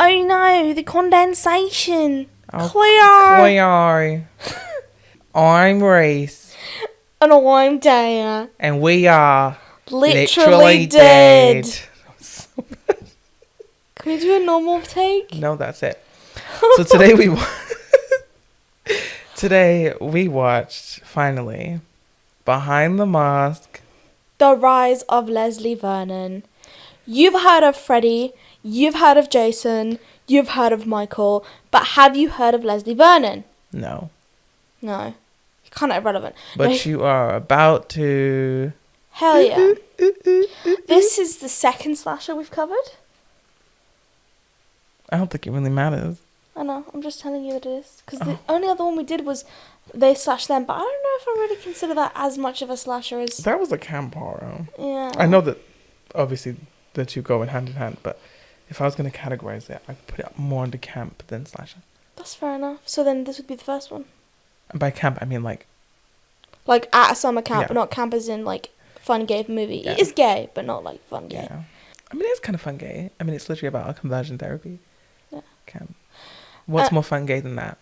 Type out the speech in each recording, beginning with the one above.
Oh no, the condensation. Oh, Clear. I'm Reece. And I'm Dea. And we are Literally dead. Can we do a normal take? No, that's it. So today we watched, finally, Behind the Mask. The Rise of Leslie Vernon. You've heard of Freddy, you've heard of Jason, you've heard of Michael, but have you heard of Leslie Vernon? No. No. Kind of irrelevant. But No. you are about to... Hell yeah. This is the second slasher we've covered. I don't think it really matters. I know, I'm just telling you that it is. Because the only other one we did was They Slash Them, but I don't know if I really consider that as much of a slasher as... That was a camp horror. Yeah. I know that, obviously, the two go hand in hand, but if I was going to categorize it, I'd put it more into camp than slasher. That's fair enough. So then this would be the first one. And by camp, I mean like at a summer camp, Yeah. but not camp as in fun gay movie. Yeah. It is gay, but not fun gay. Yeah. I mean, it's kind of fun gay. I mean, it's literally about a conversion therapy. Yeah. Camp. What's more fun gay than that?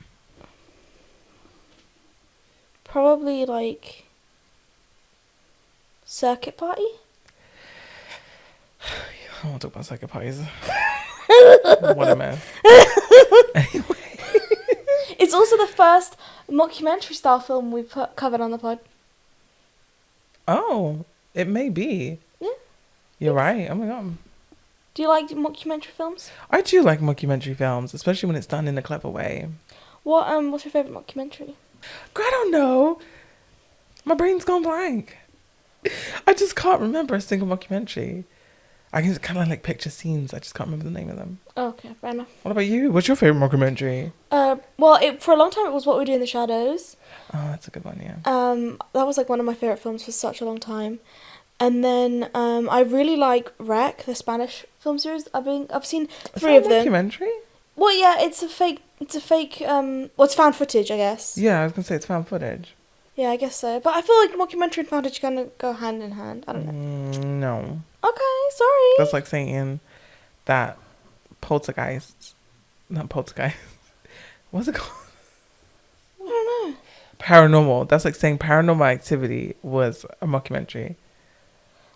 Probably circuit party. I don't want to talk about circuit parties. What a mess. Anyway. It's also the first mockumentary style film we've covered on the pod. Oh, it may be. Yeah. You're right. Oh my god. Do you like mockumentary films? I do like mockumentary films, especially when it's done in a clever way. What's your favourite mockumentary? I don't know. My brain's gone blank. I just can't remember a single mockumentary. I can just kind of picture scenes. I just can't remember the name of them. Oh, okay, fair enough. What about you? What's your favourite mockumentary? For a long time it was What We Do in the Shadows. Oh, that's a good one, yeah. That was one of my favourite films for such a long time. And then I really like Rec, the Spanish film series. I've seen three of them. Is that a documentary? Well, yeah, it's found footage, I guess. Yeah, I was going to say it's found footage. Yeah, I guess so. But I feel like mockumentary and found footage kind of go hand in hand. I don't know. No. Okay, sorry. That's like saying that not poltergeist. What's it called? I don't know. Paranormal. That's like saying Paranormal Activity was a mockumentary.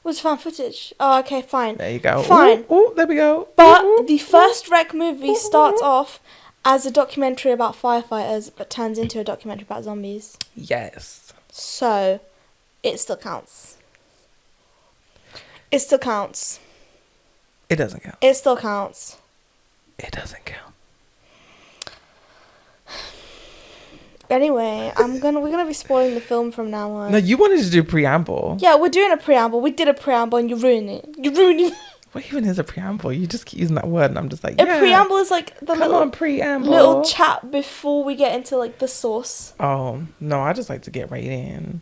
Was found footage. Oh, okay, fine. There you go. Fine. Ooh, there we go. But the first Rec movie starts off as a documentary about firefighters, but turns into a documentary about zombies. Yes. So, it still counts. It still counts. It doesn't count. It still counts. It doesn't count. Anyway, we're gonna be spoiling the film from now on. No, you wanted to do preamble. Yeah, we're doing a preamble. We did a preamble and you ruined it. You ruined it. What even is a preamble? You just keep using that word and I'm just like, A preamble is the preamble. little chat before we get into the source. Oh, no, I just like to get right in.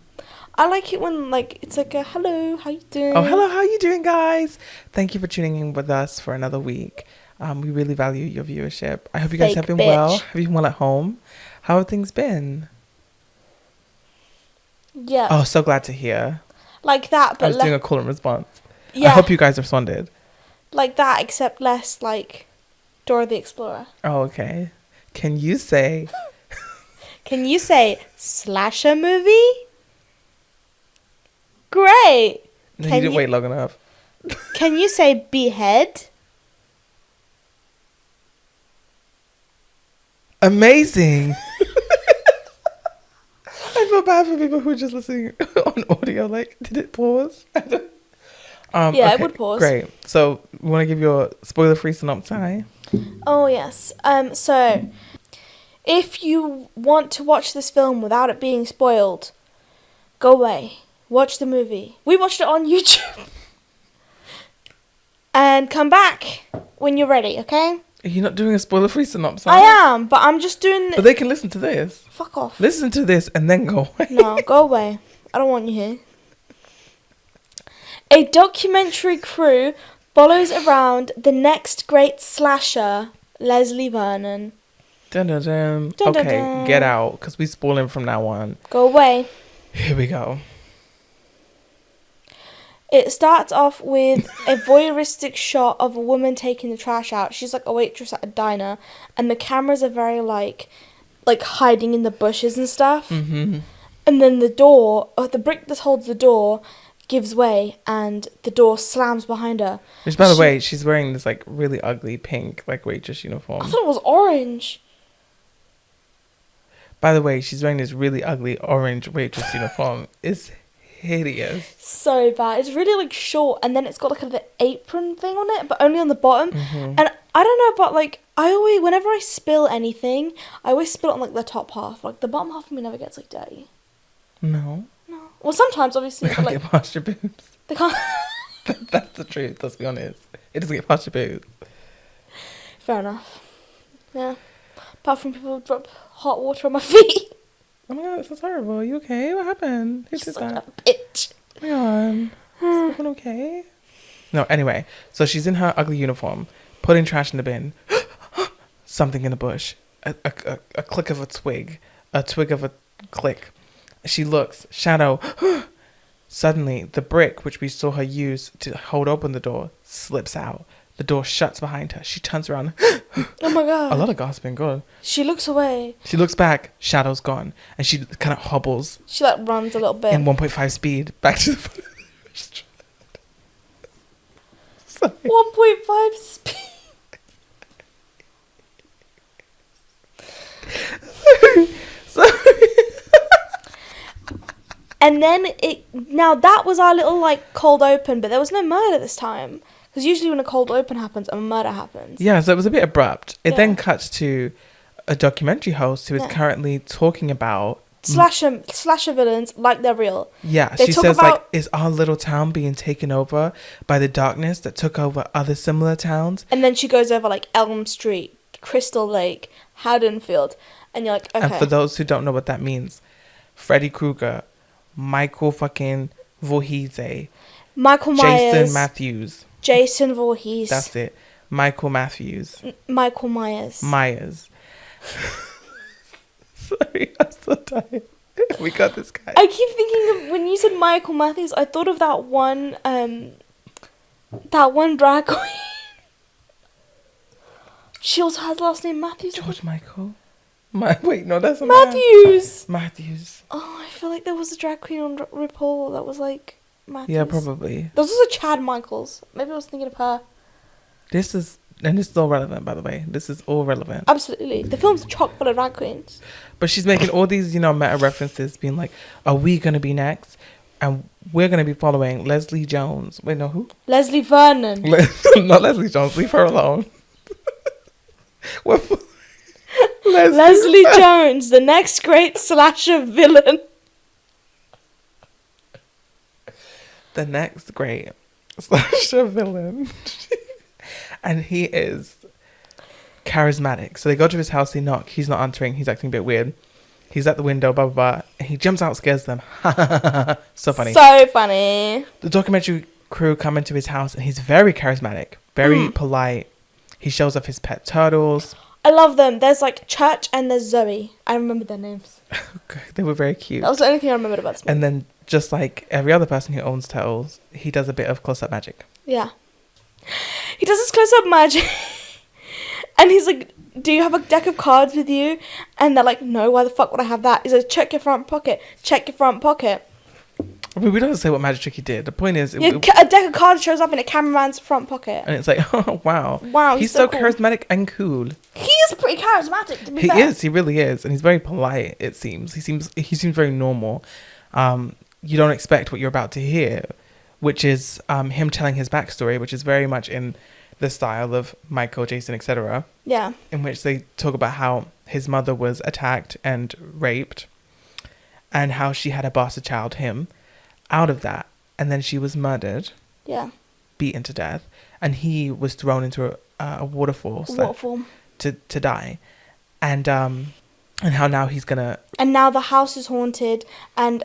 I like it when it's a hello, how you doing? Oh, hello, how you doing, guys? Thank you for tuning in with us for another week. We really value your viewership. I hope you guys have been well. Have you been well at home? How have things been? Yeah. Oh, so glad to hear. Like that, but I was doing a call and response. Yeah. I hope you guys responded. Like that, except less Dora the Explorer. Oh, okay. Can you say... Can you say slasher movie? Great. No, you didn't wait long enough. Can you say behead? Amazing. I feel bad for people who are just listening on audio. Did it pause? Yeah, okay, it would pause. Great. So, we want to give you a spoiler-free synopsis. Oh, yes. So, if you want to watch this film without it being spoiled, go away. Watch the movie. We watched it on YouTube. And come back when you're ready, okay? Are you not doing a spoiler-free synopsis? I am, but I'm just doing... But they can listen to this. Fuck off. Listen to this and then go away. No, go away. I don't want you here. A documentary crew follows around the next great slasher, Leslie Vernon. Dun, dun, dun. Dun, Okay, dun, dun. get out, because we spoil him from now on. Go away. Here we go. It starts off with a voyeuristic shot of a woman taking the trash out. She's like a waitress at a diner, and the cameras are very like hiding in the bushes and stuff. Mm-hmm. And then the door, the brick that holds the door, gives way, and the door slams behind her. Which, by the way, she's wearing this like really ugly pink like waitress uniform. I thought it was orange. By the way, she's wearing this really ugly orange waitress uniform. It's hideous. So bad. It's really like short, and then it's got like the apron thing on it, but only on the bottom. Mm-hmm. And I don't know, but like whenever I spill anything, I always spill it on like the top half. Like the bottom half of me never gets like dirty. No. Well, sometimes obviously. They can't like, get past your boobs. They can't. That's the truth. Let's be honest. It doesn't get past your boobs. Fair enough. Yeah. Apart from people drop hot water on my feet. Oh my god, that's horrible. Are you okay? What happened? Who did that? A bitch. Oh my god. Is everyone okay? No, anyway. So she's in her ugly uniform, putting trash in the bin. Something in the bush. A click of a twig of a click. She looks. Shadow. Suddenly, the brick, which we saw her use to hold open the door, slips out. The door shuts behind her. She turns around. Oh my god. A lot of gasping. Good. She looks away. She looks back. Shadow's gone. And she kind of hobbles. She like runs a little bit. In 1.5 speed. Back to the... Sorry. 1.5 speed. Sorry. And then now that was our little like cold open, but there was no murder this time. Because usually when a cold open happens, a murder happens. Yeah, so it was a bit abrupt. It then cuts to a documentary host who is currently talking about... Slasher villains like they're real. Yeah, she says like, is our little town being taken over by the darkness that took over other similar towns? And then she goes over like Elm Street, Crystal Lake, Haddonfield. And you're like, okay. And for those who don't know what that means, Freddy Krueger, Michael fucking Voorhees, Michael Myers, Jason Voorhees. That's it. Michael Matthews. Michael Myers. Sorry, I'm so tired. We got this guy. I keep thinking of when you said Michael Matthews, I thought of that one drag queen. She also has the last name Matthews. George Michael. Wait, no, that's a Matthews. Man. Matthews. Oh, I feel like there was a drag queen on RuPaul that was like Matthews. Yeah, probably. There was also Chad Michaels. Maybe I was thinking of her. This is all relevant, by the way. This is all relevant. Absolutely. The film's chock full of drag queens. But she's making all these, meta references, being like, are we going to be next? And we're going to be following Leslie Jones. Wait, no, who? Leslie Vernon. Not Leslie Jones. Leave her alone. Leslie Jones, the next great slasher villain. The next great slasher villain. And he is charismatic. So they go to his house, they knock. He's not answering. He's acting a bit weird. He's at the window, blah, blah, blah. And he jumps out, scares them. So funny. So funny. The documentary crew come into his house and he's very charismatic, very polite. He shows off his pet turtles. I love them. There's like Church and there's Zoe. I remember their names. They were very cute. That was the only thing I remembered about this movie. And then just like every other person who owns turtles, he does a bit of close-up magic. Yeah. He does his close-up magic. And he's like, do you have a deck of cards with you? And they're like, no, why the fuck would I have that? He's like, check your front pocket. Check your front pocket. I mean, we don't say what magic trick he did. The point is... a deck of cards shows up in a cameraman's front pocket. And it's like, oh, wow. Wow, he's so cool. charismatic and cool. He is pretty charismatic, to be fair. He is. He really is. And he's very polite, it seems. He seems very normal. You don't expect what you're about to hear, which is him telling his backstory, which is very much in the style of Michael, Jason, etc. Yeah. In which they talk about how his mother was attacked and raped and how she had a bastard child, him, out of that. And then she was murdered. Yeah. Beaten to death. And he was thrown into a waterfall. To die. And how now he's gonna... And now the house is haunted, and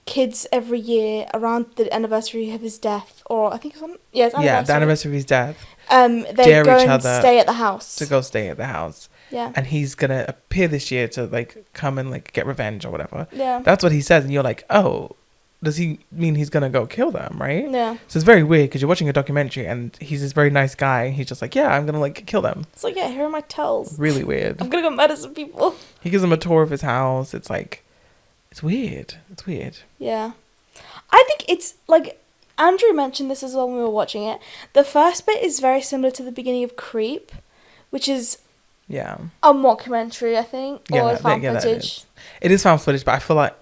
kids every year around the anniversary of his death, or I think it's on... Yeah, it's anniversary. Yeah, the anniversary of his death. They go and stay at the house. To go stay at the house. Yeah. And he's gonna appear this year to, like, come and, like, get revenge or whatever. Yeah. That's what he says, and you're like, oh, does he mean he's gonna go kill them, right? Yeah. So it's very weird because you're watching a documentary and he's this very nice guy and he's just like, yeah, I'm gonna like kill them. It's like, yeah, here are my tells. Really weird. I'm gonna go murder some people. He gives them a tour of his house. It's like, it's weird. It's weird. Yeah. I think it's like, Andrew mentioned this as well when we were watching it. The first bit is very similar to the beginning of Creep, which is Yeah. a mockumentary, I think, or found that footage. It is found footage, but I feel like,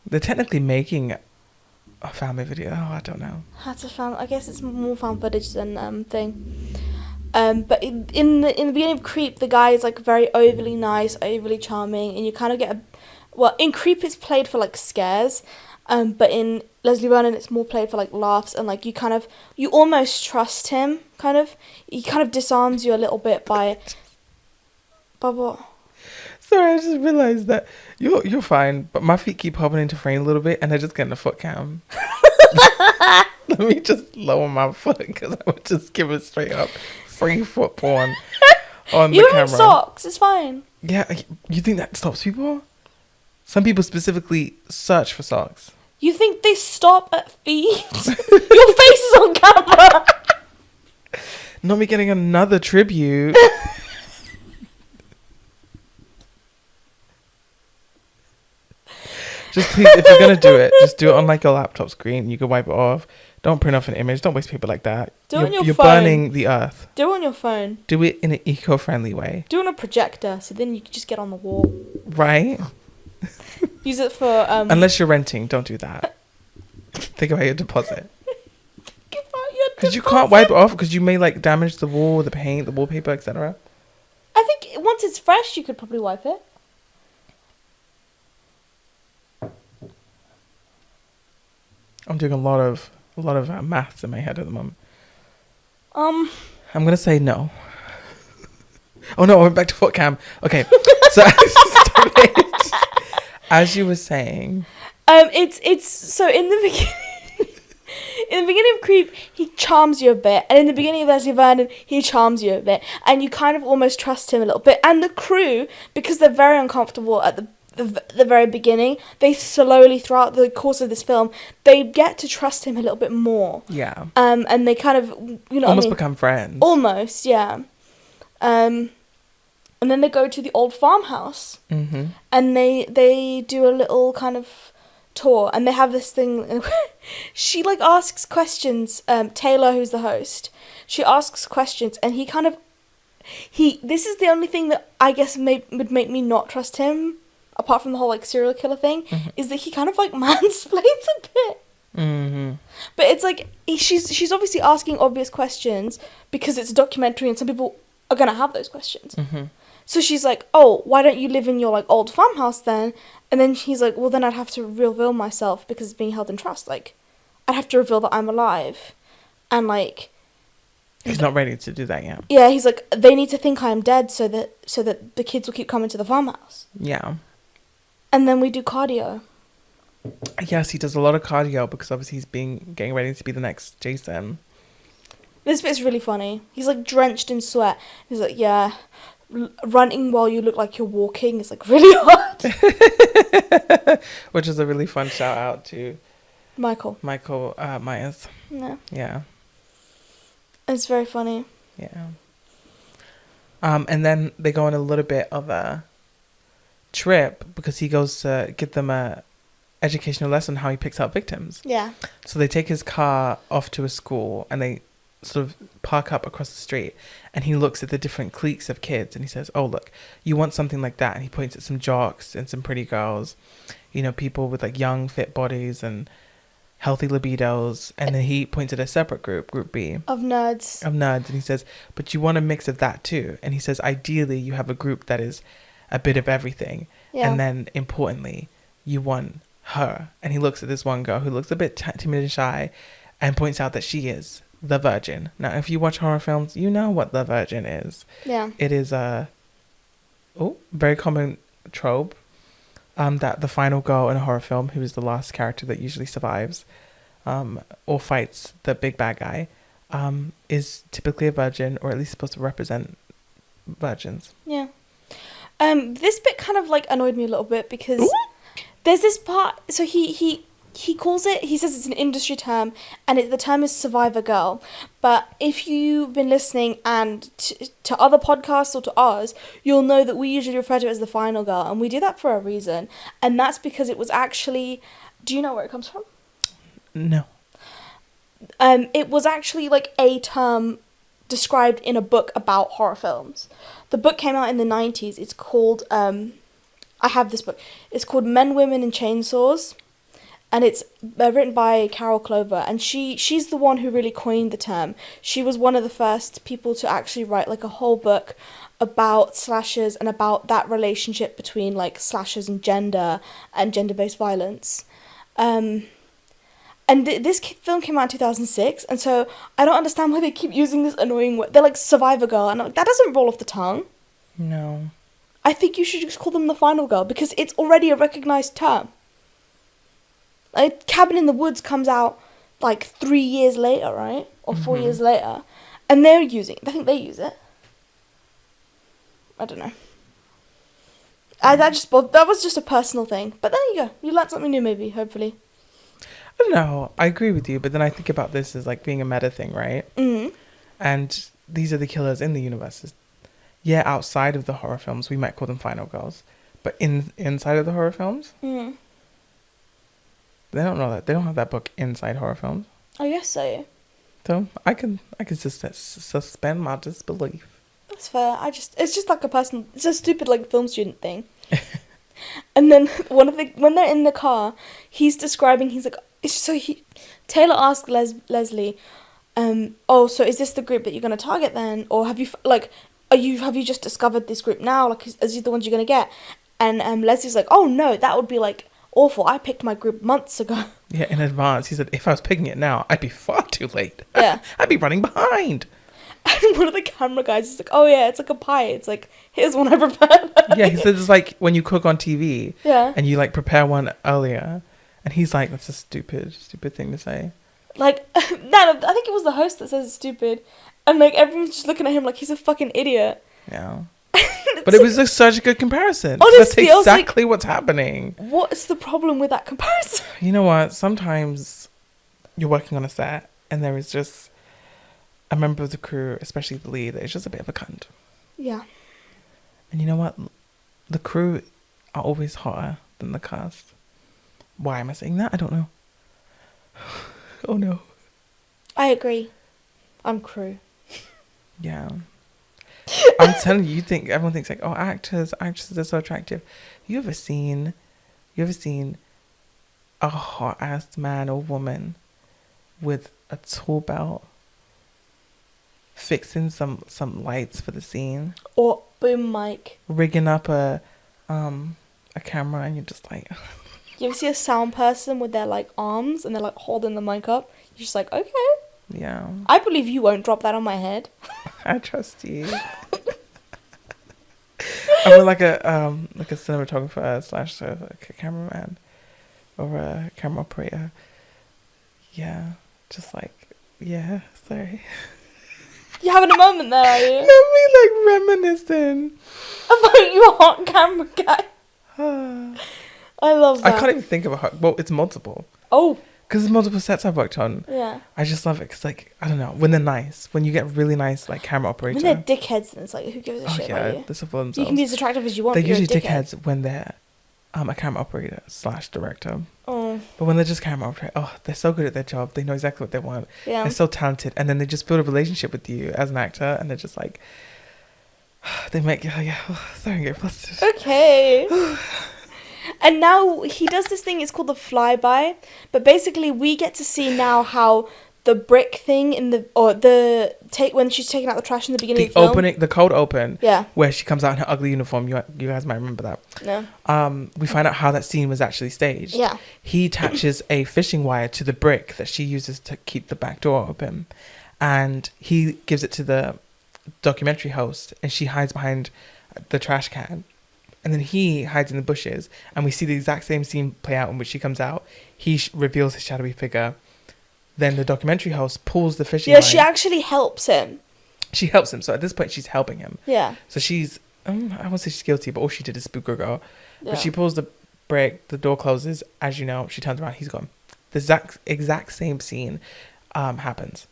they're technically making a family video. Oh, I don't know. That's a found. I guess it's more found footage than thing. But in the beginning of Creep, the guy is like very overly nice, overly charming, and you kind of get in Creep it's played for like scares, but in Leslie Vernon it's more played for like laughs, and like you almost trust him, kind of. He kind of disarms you a little bit by what? Sorry, I just realized that you're fine, but my feet keep hopping into frame a little bit, and I just get in the foot cam. Let me just lower my foot because I would just give it straight up free foot porn on You the don't camera. have socks. It's fine. Yeah, you think that stops people? Some people specifically search for socks. You think they stop at feet? Your face is on camera. Not me getting another tribute. Just please, if you're gonna do it, just do it on like your laptop screen. You can wipe it off. Don't print off an image. Don't waste paper like that. Do it on your You're phone. burning the earth. Do it on your phone. Do it in an eco-friendly way. Do it on a projector, so then you can just get on the wall. Right? Use it for Unless you're renting, don't do that. Think about your deposit. Because you can't wipe it off because you may like damage the wall, the paint, the wallpaper, etc. I think once it's fresh, you could probably wipe it. I'm doing a lot of maths in my head at the moment. Um. I'm gonna say no. Oh no, I went back to foot cam. Okay, so as you were saying, It's so in the beginning. In the beginning of Creep, he charms you a bit, and in the beginning of Leslie Vernon, he charms you a bit, and you kind of almost trust him a little bit. And the crew, because they're very uncomfortable at the very beginning, they slowly throughout the course of this film, they get to trust him a little bit more. yeah, And they kind of, you know, almost become friends. Almost, yeah. And then they go to the old farmhouse, and they do a little kind of tour, and they have this thing. She like asks questions. Taylor, who's the host, she asks questions, and he kind of this is the only thing that I guess would make me not trust him, apart from the whole like serial killer thing, is that he kind of like mansplains a bit. But it's like she's obviously asking obvious questions because it's a documentary and some people are gonna have those questions. So she's like, oh, why don't you live in your like old farmhouse then? And then he's like, well, then I'd have to reveal myself because it's being held in trust. Like, I'd have to reveal that I'm alive. And like, he's not ready to do that yet. yeah, he's like, they need to think I'm dead so that the kids will keep coming to the farmhouse. Yeah. And then we do cardio. Yes, he does a lot of cardio because obviously he's getting ready to be the next Jason. This bit's really funny. He's like drenched in sweat. He's like, yeah, running while you look like you're walking is like really hard. Which is a really fun shout out to Michael Myers. Yeah. Yeah. It's very funny. Yeah. And then they go on a little bit of a trip because he goes to give them a educational lesson how he picks out victims. Yeah. So they take his car off to a school and they sort of park up across the street, and he looks at the different cliques of kids and he says, oh look, you want something like that, and he points at some jocks and some pretty girls, you know, people with like young fit bodies and healthy libidos, and then he points at a separate group B Of nerds, and he says, but you want a mix of that too, and he says ideally you have a group that is a bit of everything. Yeah. And then importantly you want her, and he looks at this one girl who looks a bit timid and shy and points out that she is the virgin. Now if you watch horror films, you know what the virgin is. Yeah. It is a very common trope, that the final girl in a horror film, who is the last character that usually survives or fights the big bad guy, is typically a virgin, or at least supposed to represent virgins. Yeah. This bit kind of like annoyed me a little bit because There's this part. So he calls it. He says it's an industry term, and the term is survivor girl. But if you've been listening and to other podcasts or to ours, you'll know that we usually refer to it as the final girl, and we do that for a reason, and that's because it was actually. Do you know where it comes from? No. It was actually like a term described in a book about horror films. The book came out in the 90s. It's called, I have this book. It's called Men, Women and Chainsaws. And it's written by Carol Clover. And she's the one who really coined the term. She was one of the first people to actually write like a whole book about slashers and about that relationship between like slashers and gender-based violence. And this film came out in 2006, and so I don't understand why they keep using this annoying word. They're like survivor girl, and I'm like, that doesn't roll off the tongue. No. I think you should just call them the final girl, because it's already a recognised term. Like, Cabin in the Woods comes out like 3 years later, right? Or 4 years later, and I think they use it. I don't know. That was just a personal thing. But there you go. You learned something new, maybe, hopefully. I don't know. I agree with you, but then I think about this as like being a meta thing, right? Mm-hmm. And these are the killers in the universe. Yeah, outside of the horror films, we might call them final girls, but inside of the horror films, Mm. they don't know that. They don't have that book inside horror films. Oh, yes, so. So I can just suspend my disbelief. That's fair. It's just like it's a stupid like film student thing. And then when they're in the car, he's like, Taylor asked Leslie, so is this the group that you're going to target then? Or have you just discovered this group now? Like, is these the ones you're going to get? And Leslie's like, oh no, that would be like awful. I picked my group months ago. Yeah, in advance. He said, if I was picking it now, I'd be far too late. Yeah. I'd be running behind. And one of the camera guys is like, oh yeah, it's like a pie. It's like, here's one I prepared. Yeah, he said it's like when you cook on TV. Yeah. And you like prepare one earlier. And he's like, that's a stupid thing to say. Like, I think it was the host that says it's stupid. And like, everyone's just looking at him like he's a fucking idiot. Yeah. But it was like such a good comparison. Honestly, that's exactly what's happening. What's the problem with that comparison? You know what? Sometimes you're working on a set and there is just a member of the crew, especially the lead, that is just a bit of a cunt. Yeah. And you know what? The crew are always hotter than the cast. Why am I saying that? I don't know. Oh no. I agree. I'm crew. Yeah. I'm telling you, everyone thinks like, oh, actresses are so attractive. You ever seen a hot ass man or woman with a tool belt fixing some lights for the scene, or boom mic, rigging up a camera, and you're just like, you ever see a sound person with their like arms and they're like holding the mic up? You're just like, okay. yeah, I believe you won't drop that on my head. I trust you. I'm like a cinematographer / like a cameraman or a camera operator. Yeah, just like, yeah, sorry. You having a moment there, are you? Not me like reminiscing about your hot camera guy. I love that. I can't even think of a hot. Well, it's multiple. Oh. Because there's multiple sets I've worked on. Yeah. I just love it because, like, I don't know, when they're nice, when you get really nice, like, camera operator. When they're dickheads, then it's like, who gives a shit about you? They're so for themselves. You can be as attractive as you want. They're but you're usually a dickhead. dickheads when they're a camera operator / director. Oh. But when they're just camera operator, they're so good at their job. They know exactly what they want. Yeah. They're so talented. And then they just build a relationship with you as an actor. And they're just like, they make you, sorry, I get flustered. Okay. And now he does this thing, it's called the flyby. But basically we get to see now how the brick thing when she's taking out the trash in the beginning of the film. The cold open. Yeah. Where she comes out in her ugly uniform. You guys might remember that. No. We find out how that scene was actually staged. Yeah. He attaches a fishing wire to the brick that she uses to keep the back door open. And he gives it to the documentary host, and she hides behind the trash can. And then he hides in the bushes, and we see the exact same scene play out in which she comes out. He reveals his shadowy figure. Then the documentary host pulls the fishing line. Yeah, she actually helps him. She helps him. So at this point, she's helping him. Yeah. So she's, I won't say she's guilty, but all she did is spook her girl. Yeah. But she pulls brick, the door closes. As you know, she turns around, he's gone. The exact same scene happens.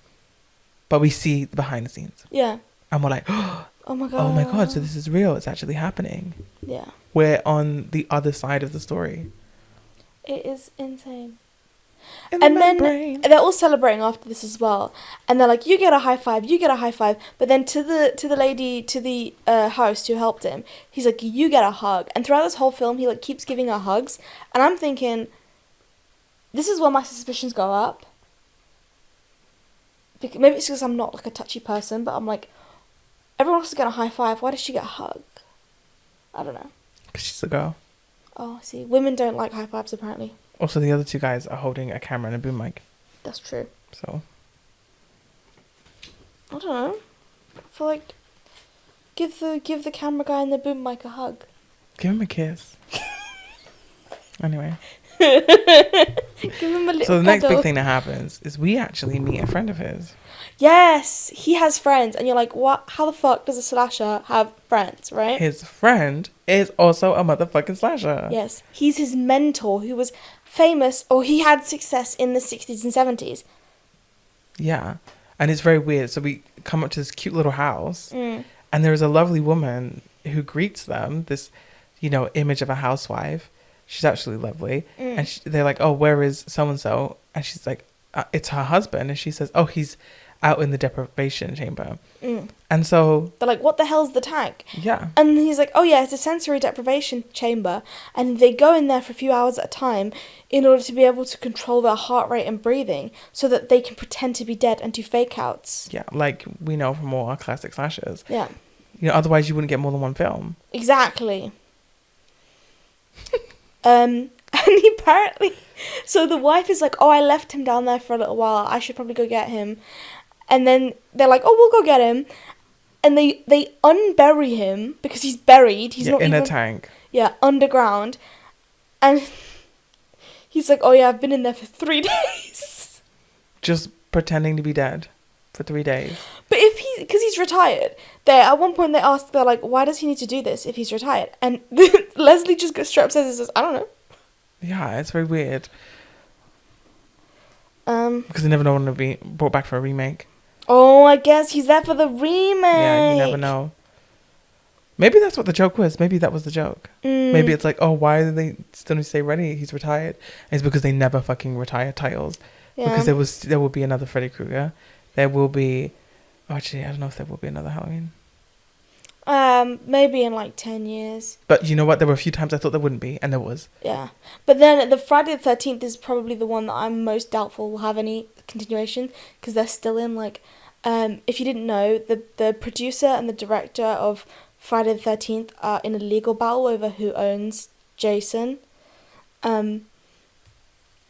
But we see the behind the scenes. Yeah. And we're like, oh my God. oh my God, so this is real. It's actually happening. Yeah. We're on the other side of the story. It is insane. In And my then brain. they're all celebrating after this as well. And they're like, you get a high five, you get a high five. But then to the lady, to the host who helped him, he's like, you get a hug. And throughout this whole film, he like keeps giving her hugs. And I'm thinking, this is where my suspicions go up. Maybe it's because I'm not like a touchy person, but I'm like, everyone else is getting a high five. Why does she get a hug? I don't know. Because she's a girl. Oh, I see. Women don't like high fives, apparently. Also, the other two guys are holding a camera and a boom mic. That's true. So. I don't know. I feel like give the camera guy and the boom mic a hug. Give him a kiss. Anyway. Give him a little So the next cuddle. big thing that happens is we actually meet a friend of his. Yes, he has friends, and you're like, what? How the fuck does a slasher have friends, right? His friend is also a motherfucking slasher. Yes, he's his mentor, who was famous, or he had success in the 60s and 70s. Yeah. And it's very weird. So we come up to this cute little house, Mm. and there is a lovely woman who greets them, this, image of a housewife. She's actually lovely. Mm. And they're like, oh, where is so-and-so? And she's like, it's her husband. And she says, oh, he's out in the deprivation chamber. Mm. And so... They're like, what the hell's the tag? Yeah. And he's like, oh yeah, it's a sensory deprivation chamber. And they go in there for a few hours at a time in order to be able to control their heart rate and breathing so that they can pretend to be dead and do fake outs. Yeah, like we know from all our classic slashers. Yeah. Otherwise you wouldn't get more than one film. Exactly. And he apparently... So the wife is like, oh, I left him down there for a little while. I should probably go get him. And then they're like, oh, we'll go get him. And they unbury him because he's buried. He's not in even... a tank. Yeah, underground. And he's like, oh yeah, I've been in there for 3 days. Just pretending to be dead for 3 days. But because he's retired, at one point they're like, why does he need to do this if he's retired? And Leslie just goes straight up and says, I don't know. Yeah, it's very weird. Because they never know when to be brought back for a remake. Oh, I guess he's there for the remake. Yeah, you never know. Maybe that's what the joke was. Maybe that was the joke. Maybe it's like, oh, why do they still need to say Freddy? He's retired. And it's because they never fucking retire titles. Yeah. Because there will be another Freddy Krueger. There will be... Oh, actually, I don't know if there will be another Halloween. Maybe in like 10 years. But you know what? There were a few times I thought there wouldn't be, and there was. Yeah. But then the Friday the 13th is probably the one that I'm most doubtful will have any continuation, because they're still in like... if you didn't know, the producer and the director of Friday the 13th are in a legal battle over who owns Jason.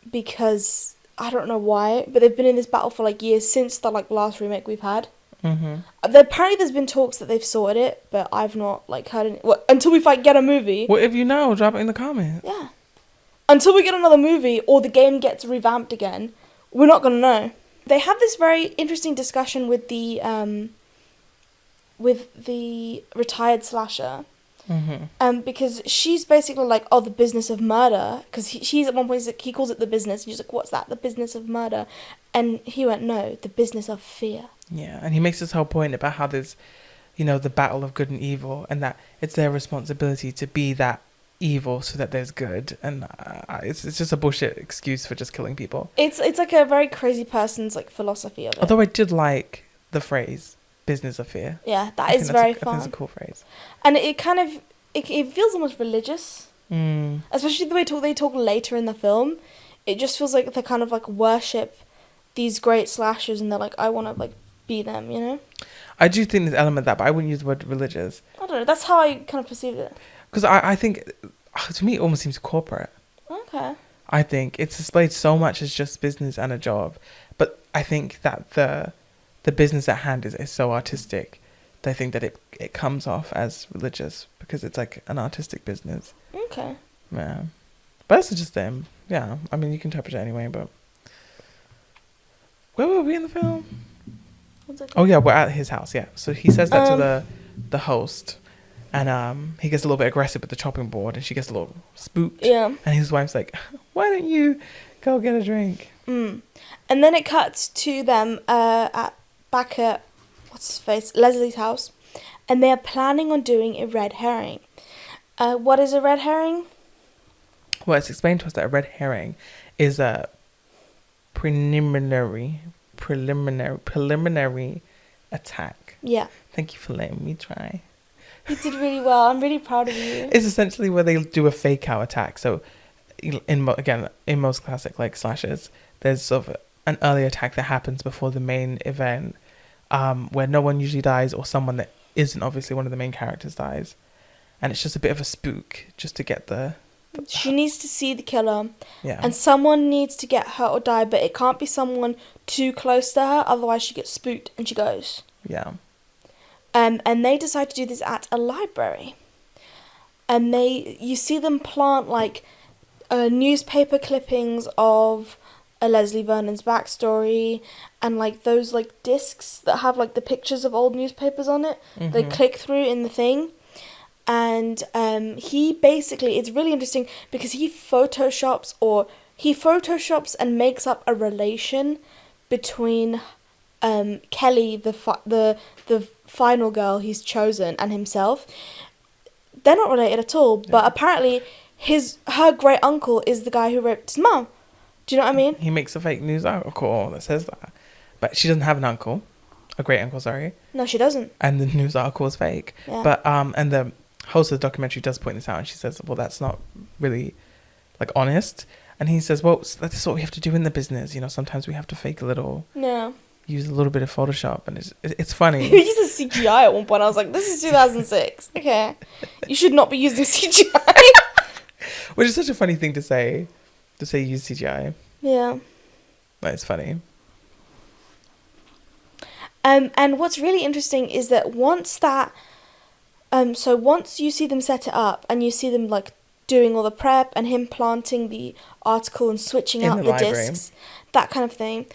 Because... I don't know why, but they've been in this battle for like years since the like last remake we've had. Mm-hmm. Apparently there's been talks that they've sorted it, but I've not like heard any... until we get a movie. Well, if you know, drop it in the comments. Yeah. Until we get another movie or the game gets revamped again, we're not gonna know. They have this very interesting discussion with the retired slasher. Mm-hmm. Because she's basically like, oh, the business of murder. Because she's at one point, he calls it the business. And she's like, what's that? The business of murder. And he went, no, the business of fear. Yeah, and he makes this whole point about how there's, the battle of good and evil, and that it's their responsibility to be that evil so that there's good. And it's just a bullshit excuse for just killing people. It's like a very crazy person's like philosophy of it. Although I did like the phrase business of fear. Yeah, that is very fun. I think it's a cool phrase. And it kind of it feels almost religious. Mm. Especially the way they talk later in the film. It just feels like they kind of like worship these great slashers, and they're like, I want to like be them, you know? I do think there's an element of that, but I wouldn't use the word religious. I don't know. That's how I kind of perceived it. Because I think, to me, it almost seems corporate. Okay. I think it's displayed so much as just business and a job. But I think that the business at hand is so artistic that I think that it comes off as religious because it's like an artistic business. Okay. Yeah. But that's just them. Yeah. I mean, you can interpret it anyway, but... Where were we in the film? What's that Oh, yeah, we're at his house, yeah. So he says that to the host. And he gets a little bit aggressive with the chopping board, and she gets a little spooked. Yeah. And his wife's like, "Why don't you go get a drink?" And then it cuts to them back at what's his face, Leslie's house, and they are planning on doing a red herring. What is a red herring? Well, it's explained to us that a red herring is a preliminary attack. Yeah. Thank you for letting me try. You did really well. I'm really proud of you. It's essentially where they do a fake out attack. So, in most classic like slashers, there's sort of an early attack that happens before the main event, where no one usually dies, or someone that isn't obviously one of the main characters dies, and it's just a bit of a spook just to get the. She needs to see the killer, Yeah. and someone needs to get hurt or die, but it can't be someone too close to her, otherwise she gets spooked and she goes. Yeah. And they decide to do this at a library. And you see them plant like newspaper clippings of Leslie Vernon's backstory, and like those like discs that have like the pictures of old newspapers on it. Mm-hmm. They click through in the thing. And he basically, it's really interesting because he photoshops and makes up a relation between Kelly, the final girl he's chosen, and himself. They're not related at all, but apparently her great uncle is the guy who raped his mom. Do you know what I mean? He makes a fake news article that says that, but she doesn't have an uncle, a great uncle, sorry. No, she doesn't. And the news article is fake. Yeah. But and the host of the documentary does point this out, and she says, "Well, that's not really like honest." And he says, "Well, that's what we have to do in the business. You know, sometimes we have to fake a little." No. Use a little bit of Photoshop, and it's funny. He used CGI at one point. I was like, this is 2006. Okay. You should not be using CGI. Which is such a funny thing to say use CGI. Yeah. But it's funny. And what's really interesting is that once you see them set it up, and you see them like doing all the prep, and him planting the article and switching out the discs, that kind of thing,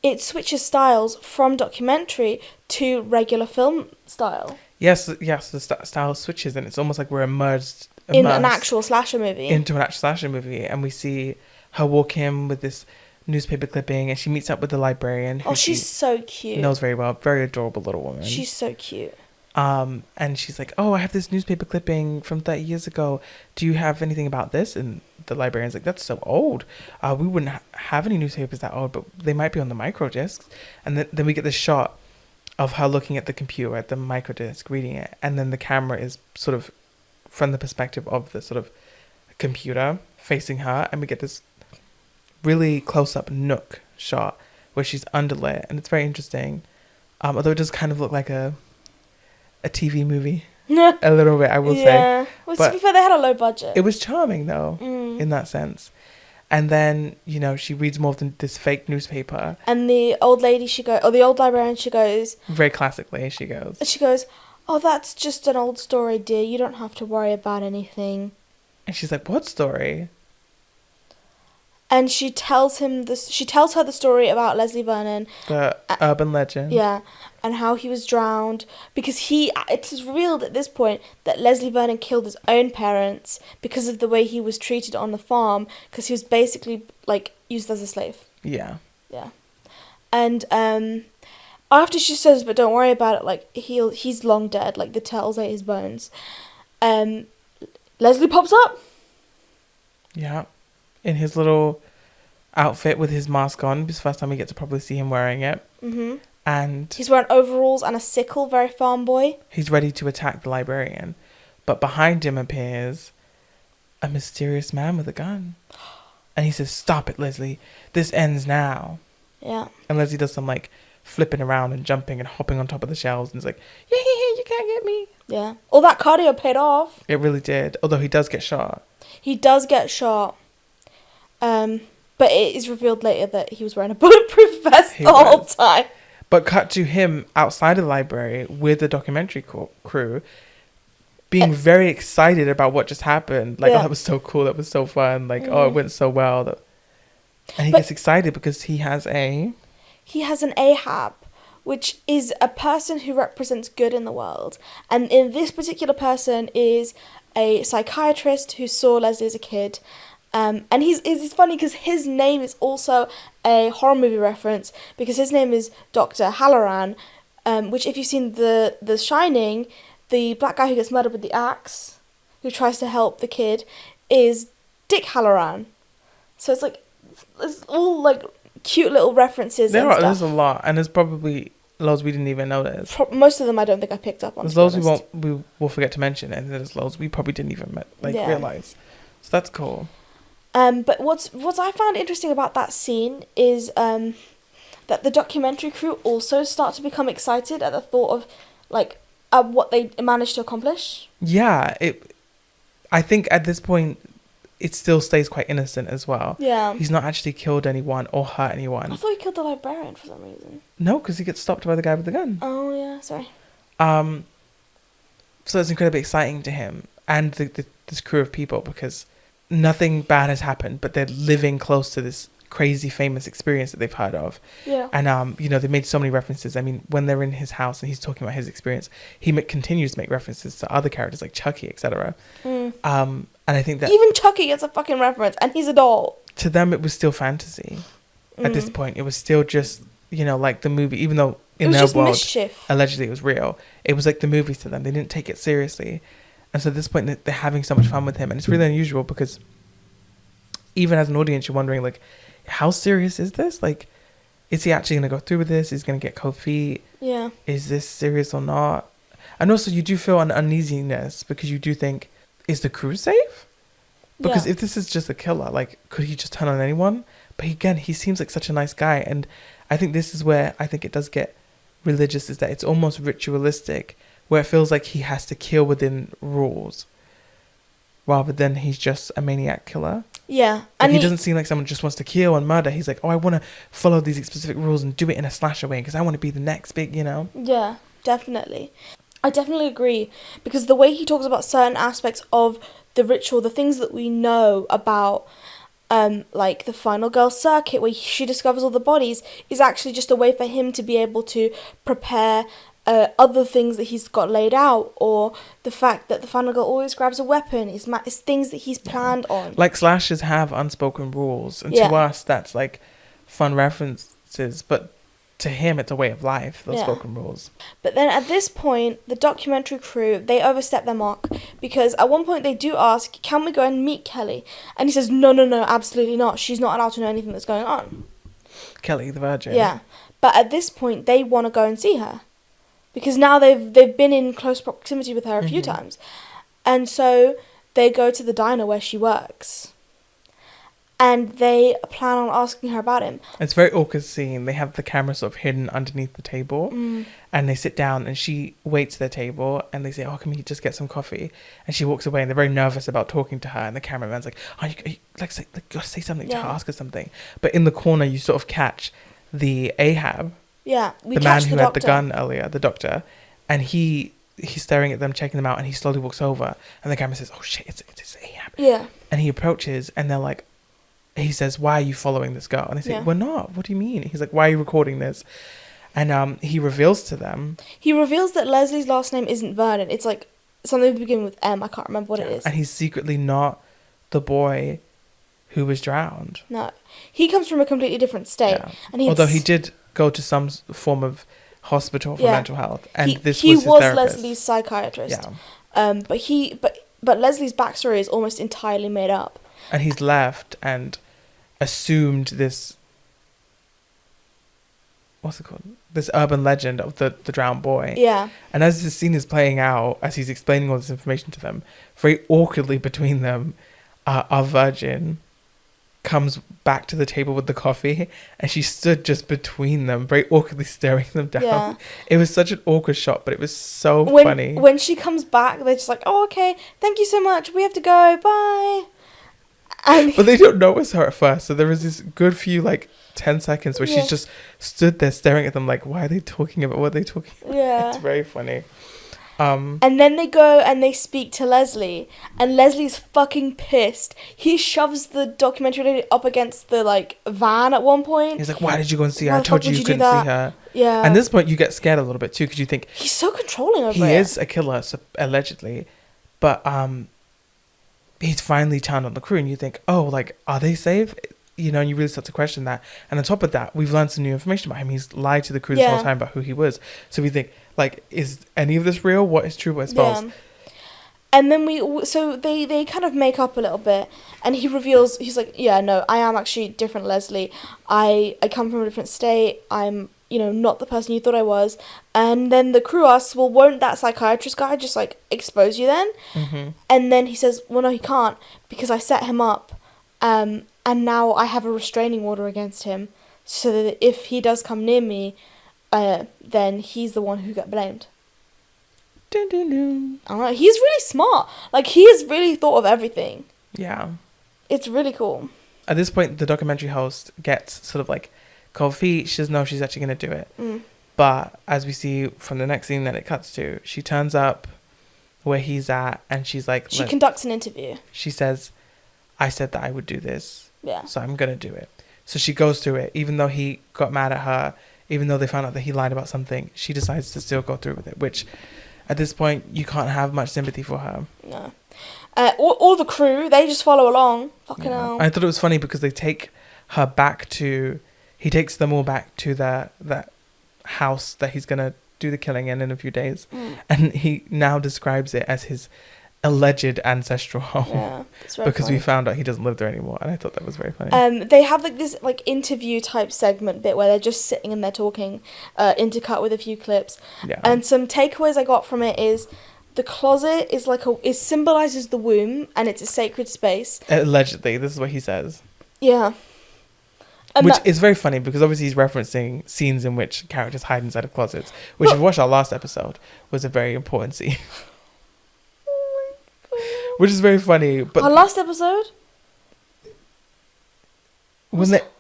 it switches styles from documentary to regular film style. Yes, the style switches, and it's almost like we're immersed in an actual slasher movie. Into an actual slasher movie, and we see her walk in with this newspaper clipping, and she meets up with the librarian. Who she's so cute. Knows very well. Very adorable little woman. She's so cute. And she's like, "Oh, I have this newspaper clipping from 30 years ago. Do you have anything about this?" And the librarian's like, "That's so old. We wouldn't have any newspapers that old, but they might be on the micro discs." And then we get this shot of her looking at the computer, at the micro disc, reading it, and then the camera is sort of from the perspective of the sort of computer facing her, and we get this really close-up nook shot where she's underlit, and it's very interesting. Although it does kind of look like a TV movie. A little bit, I will say. Yeah. Well, to be fair, they had a low budget. It was charming, though, in that sense. And then, you know, she reads more of this fake newspaper. And the old lady, the old librarian, she goes... Very classically, she goes, "Oh, that's just an old story, dear. You don't have to worry about anything." And she's like, "What story?" And she tells her the story about Leslie Vernon. The urban legend. Yeah. And how he was drowned. Because it is revealed at this point that Leslie Vernon killed his own parents because of the way he was treated on the farm. Because he was basically, like, used as a slave. Yeah. Yeah. And after she says, "But don't worry about it," like, he's long dead. Like, the turtles ate his bones. Leslie pops up. Yeah. In his little outfit with his mask on. It's the first time we get to probably see him wearing it. Mm-hmm. And he's wearing overalls and a sickle, very farm boy. He's ready to attack the librarian. But behind him appears a mysterious man with a gun. And he says, "Stop it, Leslie. This ends now." Yeah. And Leslie does some, like, flipping around and jumping and hopping on top of the shelves. And is like, "Yeah, you can't get me." Yeah. All that cardio paid off. It really did. Although he does get shot. He does get shot. But it is revealed later that he was wearing a bulletproof vest the whole time. But cut to him outside of the library with the documentary crew being very excited about what just happened. Like, "Oh, that was so cool. That was so fun. Like, oh, it went so well." And he gets excited because he has an Ahab, which is a person who represents good in the world. And in this particular person is a psychiatrist who saw Leslie as a kid. And it's funny because his name is also a horror movie reference, because his name is Dr. Halloran, which if you've seen The Shining, the black guy who gets murdered with the axe, who tries to help the kid, is Dick Halloran. So it's like, it's all like cute little references and stuff. There's a lot, and there's probably loads we didn't even notice. Most of them I don't think I picked up on. There's loads we will forget to mention, and there's loads we probably didn't even realize. So that's cool. But what I found interesting about that scene is that the documentary crew also start to become excited at the thought of like what they managed to accomplish. Yeah, I think at this point it still stays quite innocent as well. Yeah, he's not actually killed anyone or hurt anyone. I thought he killed the librarian for some reason. No, because he gets stopped by the guy with the gun. Oh yeah, sorry. So it's incredibly exciting to him and this crew of people, because nothing bad has happened, but they're living close to this crazy famous experience that they've heard of. Yeah. And they made so many references. I mean, when they're in his house and he's talking about his experience, he continues to make references to other characters like Chucky, etc. And I think that even Chucky gets a fucking reference, and he's a doll. To them, it was still fantasy. At this point, it was still just like the movie, even though in their world mischief. Allegedly it was real. It was like the movies to them. They didn't take it seriously. And so at this point, they're having so much fun with him. And it's really unusual, because even as an audience, you're wondering, like, how serious is this? Like, is he actually going to go through with this? Is he going to get cold feet? Yeah. Is this serious or not? And also, you do feel an uneasiness, because you do think, is the crew safe? Because if this is just a killer, like, could he just turn on anyone? But again, he seems like such a nice guy. And I think this is where I think it does get religious, is that it's almost ritualistic, where it feels like he has to kill within rules rather than he's just a maniac killer. Yeah. Like, and he doesn't seem like someone just wants to kill and murder. He's like, oh, I want to follow these specific rules and do it in a slasher way because I want to be the next big, Yeah, definitely. I definitely agree, because the way he talks about certain aspects of the ritual, the things that we know about, like the final girl circuit where she discovers all the bodies, is actually just a way for him to be able to prepare other things that he's got laid out, or the fact that the final girl always grabs a weapon is things that he's planned on. Like slashers have unspoken rules, and to us that's like fun references, but to him it's a way of life, those spoken rules. But then at this point, the documentary crew, they overstep their mark, because at one point they do ask, can we go and meet Kelly? And he says, no, absolutely not. She's not allowed to know anything that's going on. Kelly the Virgin. Yeah. But at this point, they want to go and see her, because now they've been in close proximity with her a few times. And so they go to the diner where she works. And they plan on asking her about him. It's a very awkward scene. They have the camera sort of hidden underneath the table. And they sit down and she waits at their table. And they say, oh, can we just get some coffee? And she walks away and they're very nervous about talking to her. And the cameraman's like, oh, you gotta say something to her, ask her something. But in the corner, you sort of catch the Ahab. Yeah, the man who had the gun earlier, the doctor. And he's staring at them, checking them out. And he slowly walks over. And the camera says, oh, shit, it's Ahab. Yeah. And he approaches and they're like, he says, why are you following this girl? And they say, we're not. What do you mean? He's like, why are you recording this? And he reveals to them. He reveals that Leslie's last name isn't Vernon. It's like something beginning with M. I can't remember what it is. And he's secretly not the boy who was drowned. No. He comes from a completely different state. Yeah. And although he did go to some form of hospital for mental health. And he was his therapist. Leslie's psychiatrist. Yeah. But Leslie's backstory is almost entirely made up. And he's left and assumed this, what's it called? This urban legend of the drowned boy. Yeah. And as this scene is playing out, as he's explaining all this information to them, very awkwardly between them, our virgin comes back to the table with the coffee, and she stood just between them, very awkwardly staring them down. Yeah. It was such an awkward shot, but it was so funny. When she comes back, they're just like, oh, okay, thank you so much. We have to go. Bye. But they don't notice her at first, so there was this good few 10 seconds where she's just stood there staring at them like, why are they talking about what are they talking about? Yeah. It's very funny. And then they go and they speak to Leslie, and Leslie's fucking pissed. He shoves the documentary lady up against the like van at one point. He's like, "Why did you go and see her? Why I the told fuck you would you you do couldn't see that?" her." Yeah. And at this point, you get scared a little bit too, because you think he's so controlling over he it. is a killer, allegedly, but he's finally turned on the crew, and you think, "Oh, like, are they safe?" You know, and you really start to question that. And on top of that, we've learned some new information about him. He's lied to the crew this whole time about who he was. So we think, like, is any of this real? What is true? What is false? And then they kind of make up a little bit, and he reveals, he's like, "Yeah, no, I am actually different, Leslie. I come from a different state. I'm, you know, not the person you thought I was." And then the crew asks, "Well, won't that psychiatrist guy just like expose you then?" Mm-hmm. And then he says, "Well, no, he can't, because I set him up, and now I have a restraining order against him, so that if he does come near me, then he's the one who got blamed." Dun, dun, dun. I don't know. He's really smart. Like, he has really thought of everything. Yeah. It's really cool. At this point, the documentary host gets sort of like cold feet. She doesn't know if she's actually going to do it. But as we see from the next scene that it cuts to, she turns up where he's at, and she's like... She conducts an interview. She says, "I said that I would do this. Yeah. So I'm going to do it." So she goes through it. Even though he got mad at her, even though they found out that he lied about something, she decides to still go through with it, which... At this point, you can't have much sympathy for her. No. All the crew, they just follow along. Fucking hell. I thought it was funny because they take her back to... He takes them all back to that house that he's going to do the killing in a few days. And he now describes it as his alleged ancestral home. Yeah, because funny. We found out he doesn't live there anymore. And I thought that was very funny. They have like this like interview type segment bit where they're just sitting and they're talking, intercut with a few clips. Yeah. And some takeaways I got from it is the closet is like it symbolizes the womb, and it's a sacred space. Allegedly, this is what he says. Yeah. Which is very funny because obviously he's referencing scenes in which characters hide inside of closets, which if you watched our last episode was a very important scene. Which is very funny. But our last episode? Wasn't it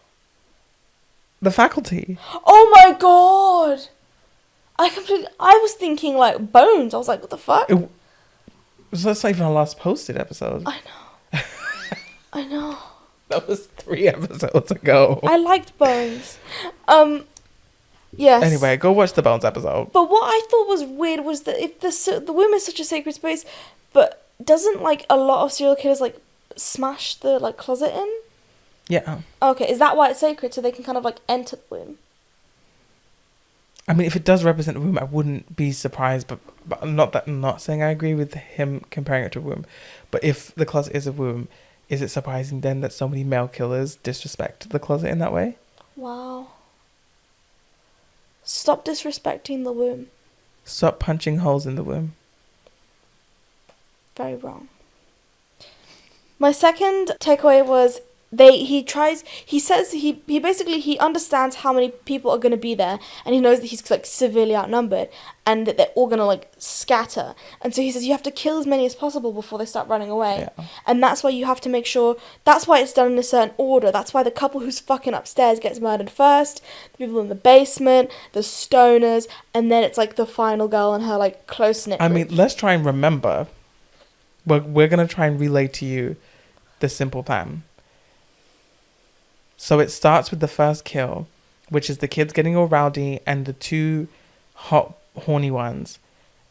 the faculty? Oh my god! I was thinking like Bones. I was like, what the fuck? That's not even our last posted episode. I know. I know. That was 3 episodes ago. I liked Bones. Yes. Anyway, go watch the Bones episode. But what I thought was weird was that if the womb is such a sacred space, but doesn't like a lot of serial killers like smash the like closet in? Yeah. Okay, is that why it's sacred? So they can kind of like enter the womb? I mean, if it does represent a womb, I wouldn't be surprised. But I'm not saying I agree with him comparing it to a womb. But if the closet is a womb, is it surprising then that so many male killers disrespect the closet in that way? Wow. Stop disrespecting the womb. Stop punching holes in the womb. Very wrong. My second takeaway was he says he basically understands how many people are going to be there, and he knows that he's like severely outnumbered and that they're all going to like scatter, and so he says you have to kill as many as possible before they start running away. Yeah. And that's why you have to make sure, that's why it's done in a certain order. That's why the couple who's fucking upstairs gets murdered first, the people in the basement, the stoners, and then it's like the final girl and her like close-knit group. I mean, let's try and remember. We're going to try and relay to you the simple plan. So it starts with the first kill, which is the kids getting all rowdy and the 2 hot, horny ones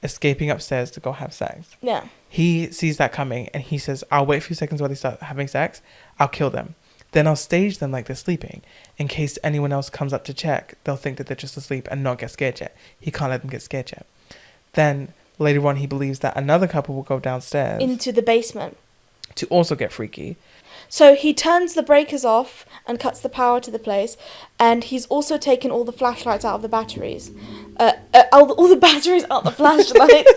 escaping upstairs to go have sex. Yeah. He sees that coming and he says, I'll wait a few seconds while they start having sex. I'll kill them. Then I'll stage them like they're sleeping. In case anyone else comes up to check, they'll think that they're just asleep and not get scared yet. He can't let them get scared yet. Then later on, he believes that another couple will go downstairs into the basement to also get freaky. So he turns the breakers off and cuts the power to the place, and he's also taken all the flashlights out of the batteries. All the batteries out the flashlights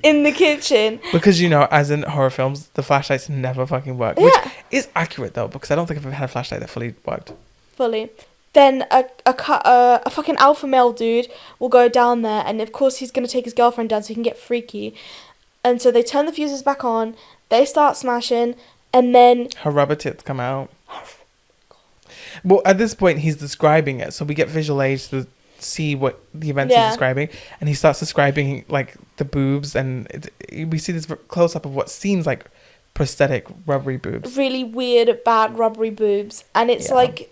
in the kitchen. Because, you know, as in horror films, the flashlights never fucking work. Yeah. Which is accurate, though, because I don't think I've ever had a flashlight that fully worked. Fully. Then a fucking alpha male dude will go down there, and of course he's going to take his girlfriend down so he can get freaky. And so they turn the fuses back on, they start smashing, and then her rubber tits come out. Well, at this point, he's describing it, so we get visual aids to see what the events he's describing, and he starts describing like the boobs, and we see this close up of what seems like prosthetic rubbery boobs, really weird, bad rubbery boobs, and it's like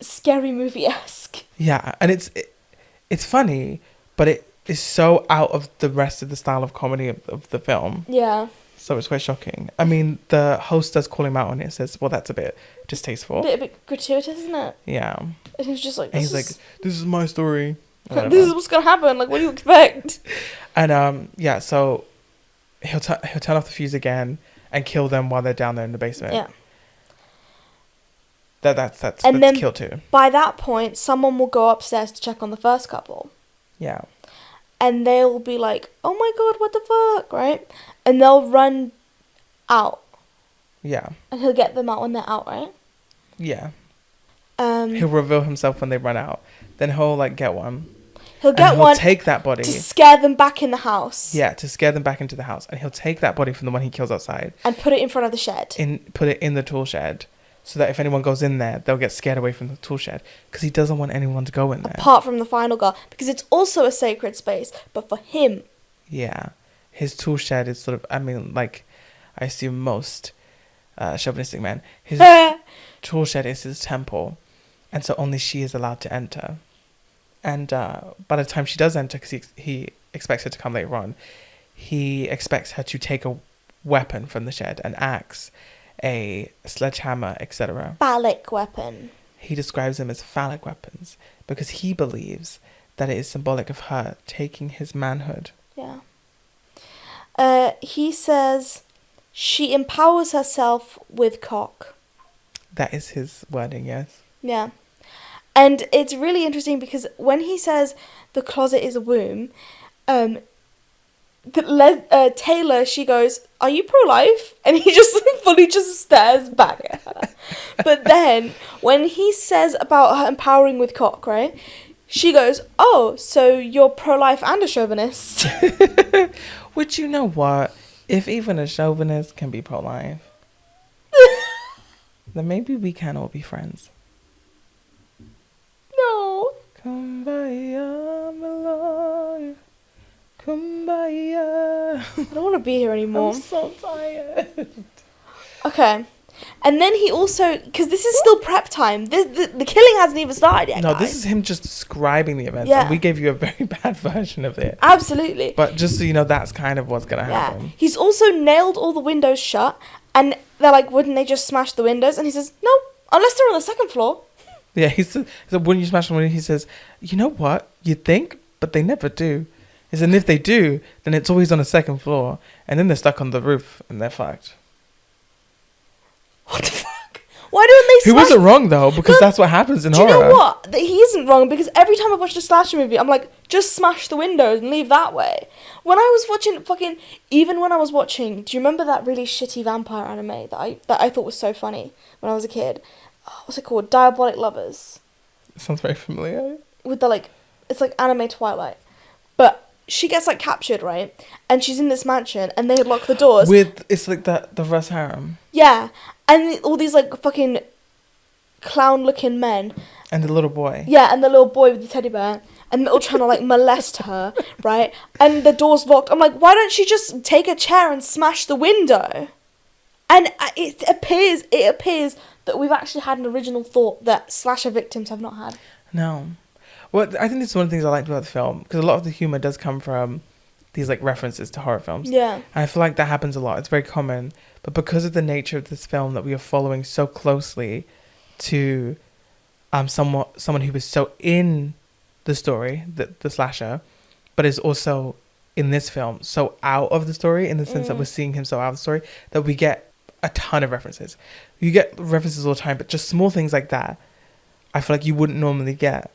scary movie-esque. Yeah, and it's funny, but it is so out of the rest of the style of comedy of the film. Yeah. So it's quite shocking. I mean, the host does call him out on it. Says, "Well, that's a bit distasteful, A bit gratuitous, isn't it?" Yeah. And he's just like, "This is my story. This is what's gonna happen. Like, what do you expect?" And yeah, so he'll turn off the fuse again and kill them while they're down there in the basement. Yeah. That's kill too. By that point, someone will go upstairs to check on the first couple. Yeah. And they'll be like, "Oh my god, what the fuck," right? And they'll run out. Yeah. And he'll get them out when they're out, right? Yeah. He'll reveal himself when they run out. Then he'll like get one. He'll take that body to scare them back in the house. Yeah, to scare them back into the house, and he'll take that body from the one he kills outside and put it in front of the shed. Put it in the tool shed, so that if anyone goes in there, they'll get scared away from the tool shed, because he doesn't want anyone to go in there. Apart from the final girl, because it's also a sacred space, but for him. Yeah, his tool shed is sort of, I mean, like, I assume most chauvinistic men, his tool shed is his temple, and so only she is allowed to enter. And by the time she does enter, because he expects her to come later on, he expects her to take a weapon from the shed, an axe, a sledgehammer, etc. Phallic weapon. He describes them as phallic weapons because he believes that it is symbolic of her taking his manhood. Yeah. He says she empowers herself with cock. That is his wording, yes. Yeah. And it's really interesting because when he says the closet is a womb, Taylor, she goes, "Are you pro-life?" And he just fully just stares back at her. But then when he says about her empowering with cock, right? She goes, "Oh, so you're pro-life and a chauvinist." Which, you know what? If even a chauvinist can be pro-life, then maybe we can all be friends. No. Kumbaya, my love. Kumbaya. I don't want to be here anymore. I'm so tired. Okay. And then he also, because this is still prep time. The killing hasn't even started yet. No, guys. this is him just describing the events. Yeah. And we gave you a very bad version of it. Absolutely. But just so you know, that's kind of what's going to happen. He's also nailed all the windows shut. And they're like, wouldn't they just smash the windows? And he says, no, unless they're on the second floor. Yeah, he said, wouldn't you smash the window? He says, you know what? You'd think, but they never do. He said, and if they do, then it's always on the second floor. And then they're stuck on the roof and they're fucked. What the fuck? Why don't they smash... He wasn't wrong, though, because that's what happens in horror. Do you know what? He isn't wrong, because every time I've watched a slasher movie, I'm like, just smash the windows and leave that way. When I was watching even when I was watching, do you remember that really shitty vampire anime that I thought was so funny when I was a kid? Oh, what's it called? Diabolic Lovers. Sounds very familiar. With the, it's like anime Twilight. But she gets, captured, right? And she's in this mansion, and they lock the doors. It's like the reverse harem. Yeah. And all these, fucking clown-looking men. And the little boy. Yeah, and the little boy with the teddy bear. And they're all trying to, molest her, right? And the door's locked. I'm like, why don't she just take a chair and smash the window? And it appears that we've actually had an original thought that slasher victims have not had. No. Well, I think this is one of the things I liked about the film, because a lot of the humor does come from these references to horror films. Yeah. And I feel like that happens a lot. It's very common. But because of the nature of this film that we are following so closely to someone who is so in the story, the slasher, but is also in this film so out of the story, in the sense that we're seeing him so out of the story, that we get a ton of references. You get references all the time, but just small things like that, I feel like you wouldn't normally get,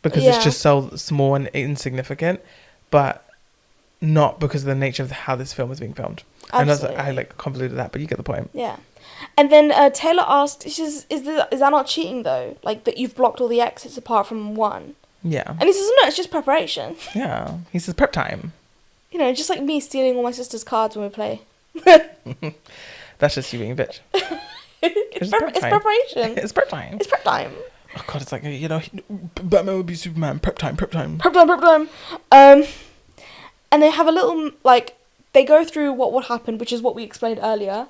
because it's just so small and insignificant, but not because of the nature of how this film is being filmed. Absolutely. I convoluted that, but you get the point. Yeah. And then Taylor asked, she says, is that not cheating though? That you've blocked all the exits apart from one? Yeah. And he says, no, it's just preparation. Yeah. He says prep time. Just like me stealing all my sister's cards when we play. That's just you being a bitch. It's preparation. It's prep time. It's prep time. Oh god, it's like, you know, Batman would be Superman. Prep time. Prep time. And they have a little, like, they go through what would happen, which is what we explained earlier.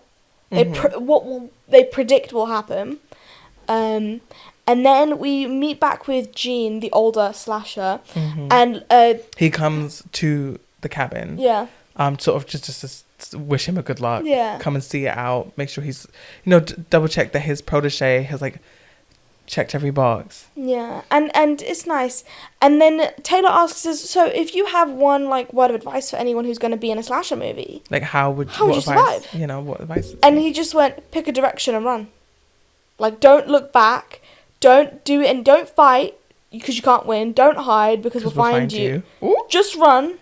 They predict will happen. And then we meet back with Gene, the older slasher, and he comes to the cabin. Yeah. Sort of just to wish him a good luck. Yeah. Come and see it out. Make sure he's, you know, double check that his protege has like checked every box. Yeah, and it's nice. And then Taylor asks us, so if you have one like word of advice for anyone who's going to be in a slasher movie, like how would you advice, survive? You know, what advice? And he just went, pick a direction and run. Like, don't look back, don't do it, and don't fight because you can't win. Don't hide because we'll find you. Just run.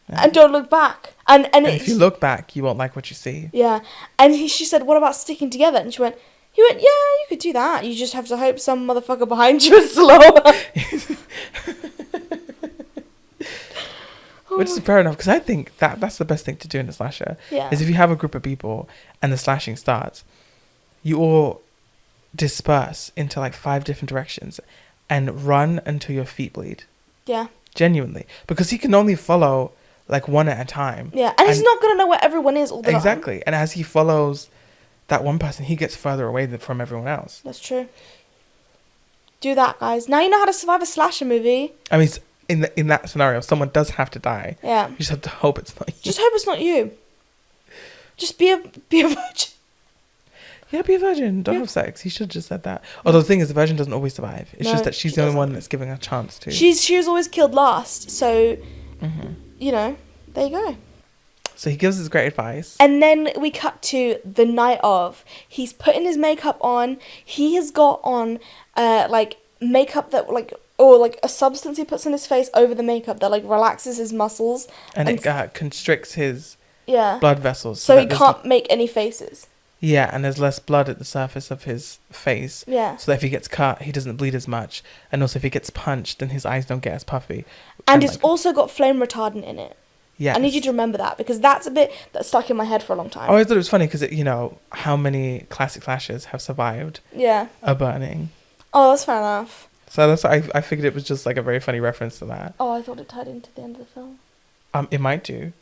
Yeah. And don't look back. And if you look back, you won't like what you see. Yeah. And she said, what about sticking together? And he went, yeah, you could do that. You just have to hope some motherfucker behind you is slower. Which is fair enough, because I think that's the best thing to do in a slasher. Yeah. Is if you have a group of people and the slashing starts, you all disperse into like 5 different directions and run until your feet bleed. Yeah. Genuinely. Because he can only follow like one at a time. Yeah. And he's not going to know where everyone is all the time. Exactly. And as he follows that one person, he gets further away from everyone else. That's true. Do that, guys. Now you know how to survive a slasher movie. I mean, in that scenario, someone does have to die. Yeah. You just have to hope it's not you. Just hope it's not you. Just be a virgin. Yeah, be a virgin. Don't have sex. He should have just said that. Although the thing is, the virgin doesn't always survive. It's just that she's the only one that's giving a chance to. She was always killed last. So, you know, there you go. So he gives us great advice. And then we cut to the night of. He's putting his makeup on. He has got on, like, makeup that, like, or, like, a substance he puts on his face over the makeup that, like, relaxes his muscles. And it constricts his blood vessels. So he can't make any faces. Yeah, and there's less blood at the surface of his face. Yeah. So that if he gets cut, he doesn't bleed as much. And also if he gets punched, then his eyes don't get as puffy. And it's also got flame retardant in it. Yeah. I need you to remember that, because that's a bit that stuck in my head for a long time. I always thought it was funny because, you know, how many classic slashers have survived a burning. Oh, that's fair enough. So that's I figured it was just like a very funny reference to that. Oh, I thought it tied into the end of the film. It might do.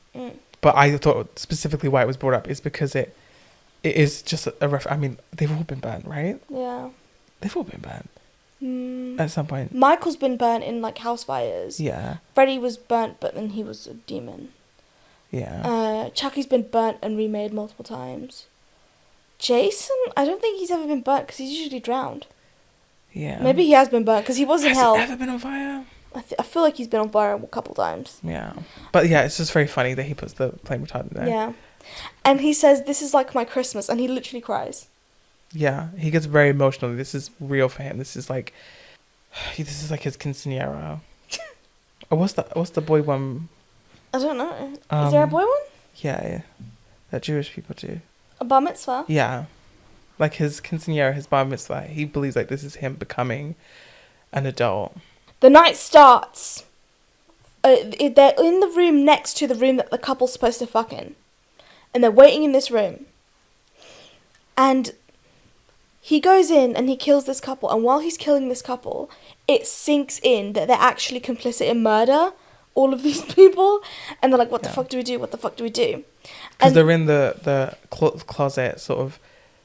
But I thought specifically why it was brought up is because it is just a reference. I mean, they've all been burnt, right? Yeah. They've all been burnt. At some point. Michael's been burnt in, like, house fires. Yeah. Freddy was burnt, but then he was a demon. Yeah. Chucky's been burnt and remade multiple times. Jason, I don't think he's ever been burnt because he's usually drowned. Yeah. Maybe he has been burnt because he was in hell. Has he ever been on fire? I feel like he's been on fire a couple times. Yeah. But yeah, it's just very funny that he puts the flame retardant there. Yeah. And he says, this is like my Christmas, and he literally cries. Yeah. He gets very emotional. This is real for him. This is like his quinceañera. Or what's the boy one? I don't know. Is there a boy one? Yeah. That Jewish people do. A bar mitzvah? Yeah. Like his quinceañera, his bar mitzvah, he believes like this is him becoming an adult. The night starts. They're in the room next to the room that the couple's supposed to fuck in. And they're waiting in this room. And he goes in and he kills this couple. And while he's killing this couple, it sinks in that they're actually complicit in murder. All of these people. And they're like, what the fuck do we do? What the fuck do we do? Because they're in the closet, sort of,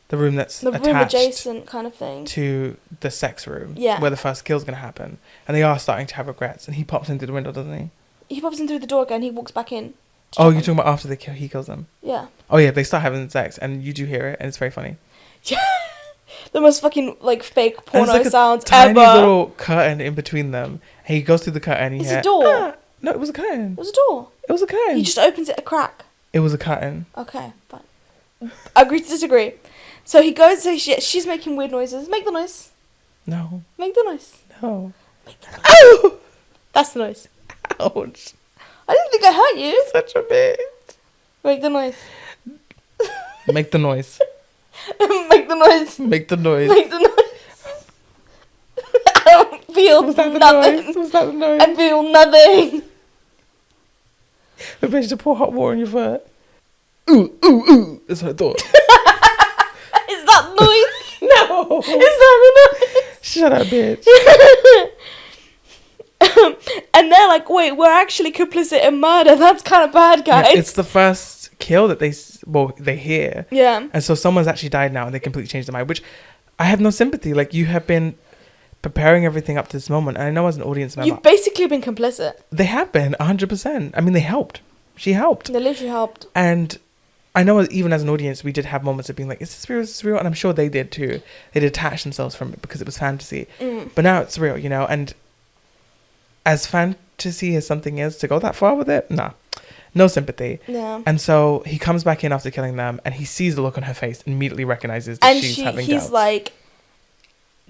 the room that's the attached room adjacent kind of thing to the sex room. Yeah. Where the first kill's going to happen. And they are starting to have regrets. And he pops in through the window, doesn't he? He pops in through the door again. He walks back in. Oh, you're talking about after he kills them? Yeah. Oh, yeah, they start having sex, and you do hear it, and it's very funny. Yeah. The most fucking, like, fake porno like sounds tiny ever. little curtain in between them. And he goes through the curtain, and It's a door. No, it was a curtain. It was a door. It was a curtain. He just opens it a crack. It was a curtain. Okay, fine. Agree to disagree. So he goes, she's making weird noises. Make the noise. No. Make the noise. No. Make the noise. Oh! That's the noise. Ouch. I didn't think I hurt you. Such a bitch. Make the noise. Make the noise. Make the noise. Make the noise. Make the noise. I don't feel Was that the nothing. noise? Was that the noise? I feel nothing. I bet you to pour hot water on your foot. Ooh, ooh, ooh. That's what I thought. Is that noise? No. Is that the noise? Shut up, bitch. And they're like, wait, we're actually complicit in murder. That's kind of bad, guys. Yeah, it's the first kill that they hear. Yeah. And so someone's actually died now and they completely changed their mind, which I have no sympathy. Like, you have been preparing everything up to this moment. And I know as an audience member, You've basically been complicit. they have been 100%. I mean, they helped. She helped. They literally helped. And I know even as an audience, we did have moments of being like, is this real? Is this real? And I'm sure they did too. They detached themselves from it because it was fantasy. But now it's real, you know? And as fantasy as something is, to go that far with it, nah. No sympathy. Yeah. And so he comes back in after killing them and he sees the look on her face and immediately recognizes that she's having doubts. He's like,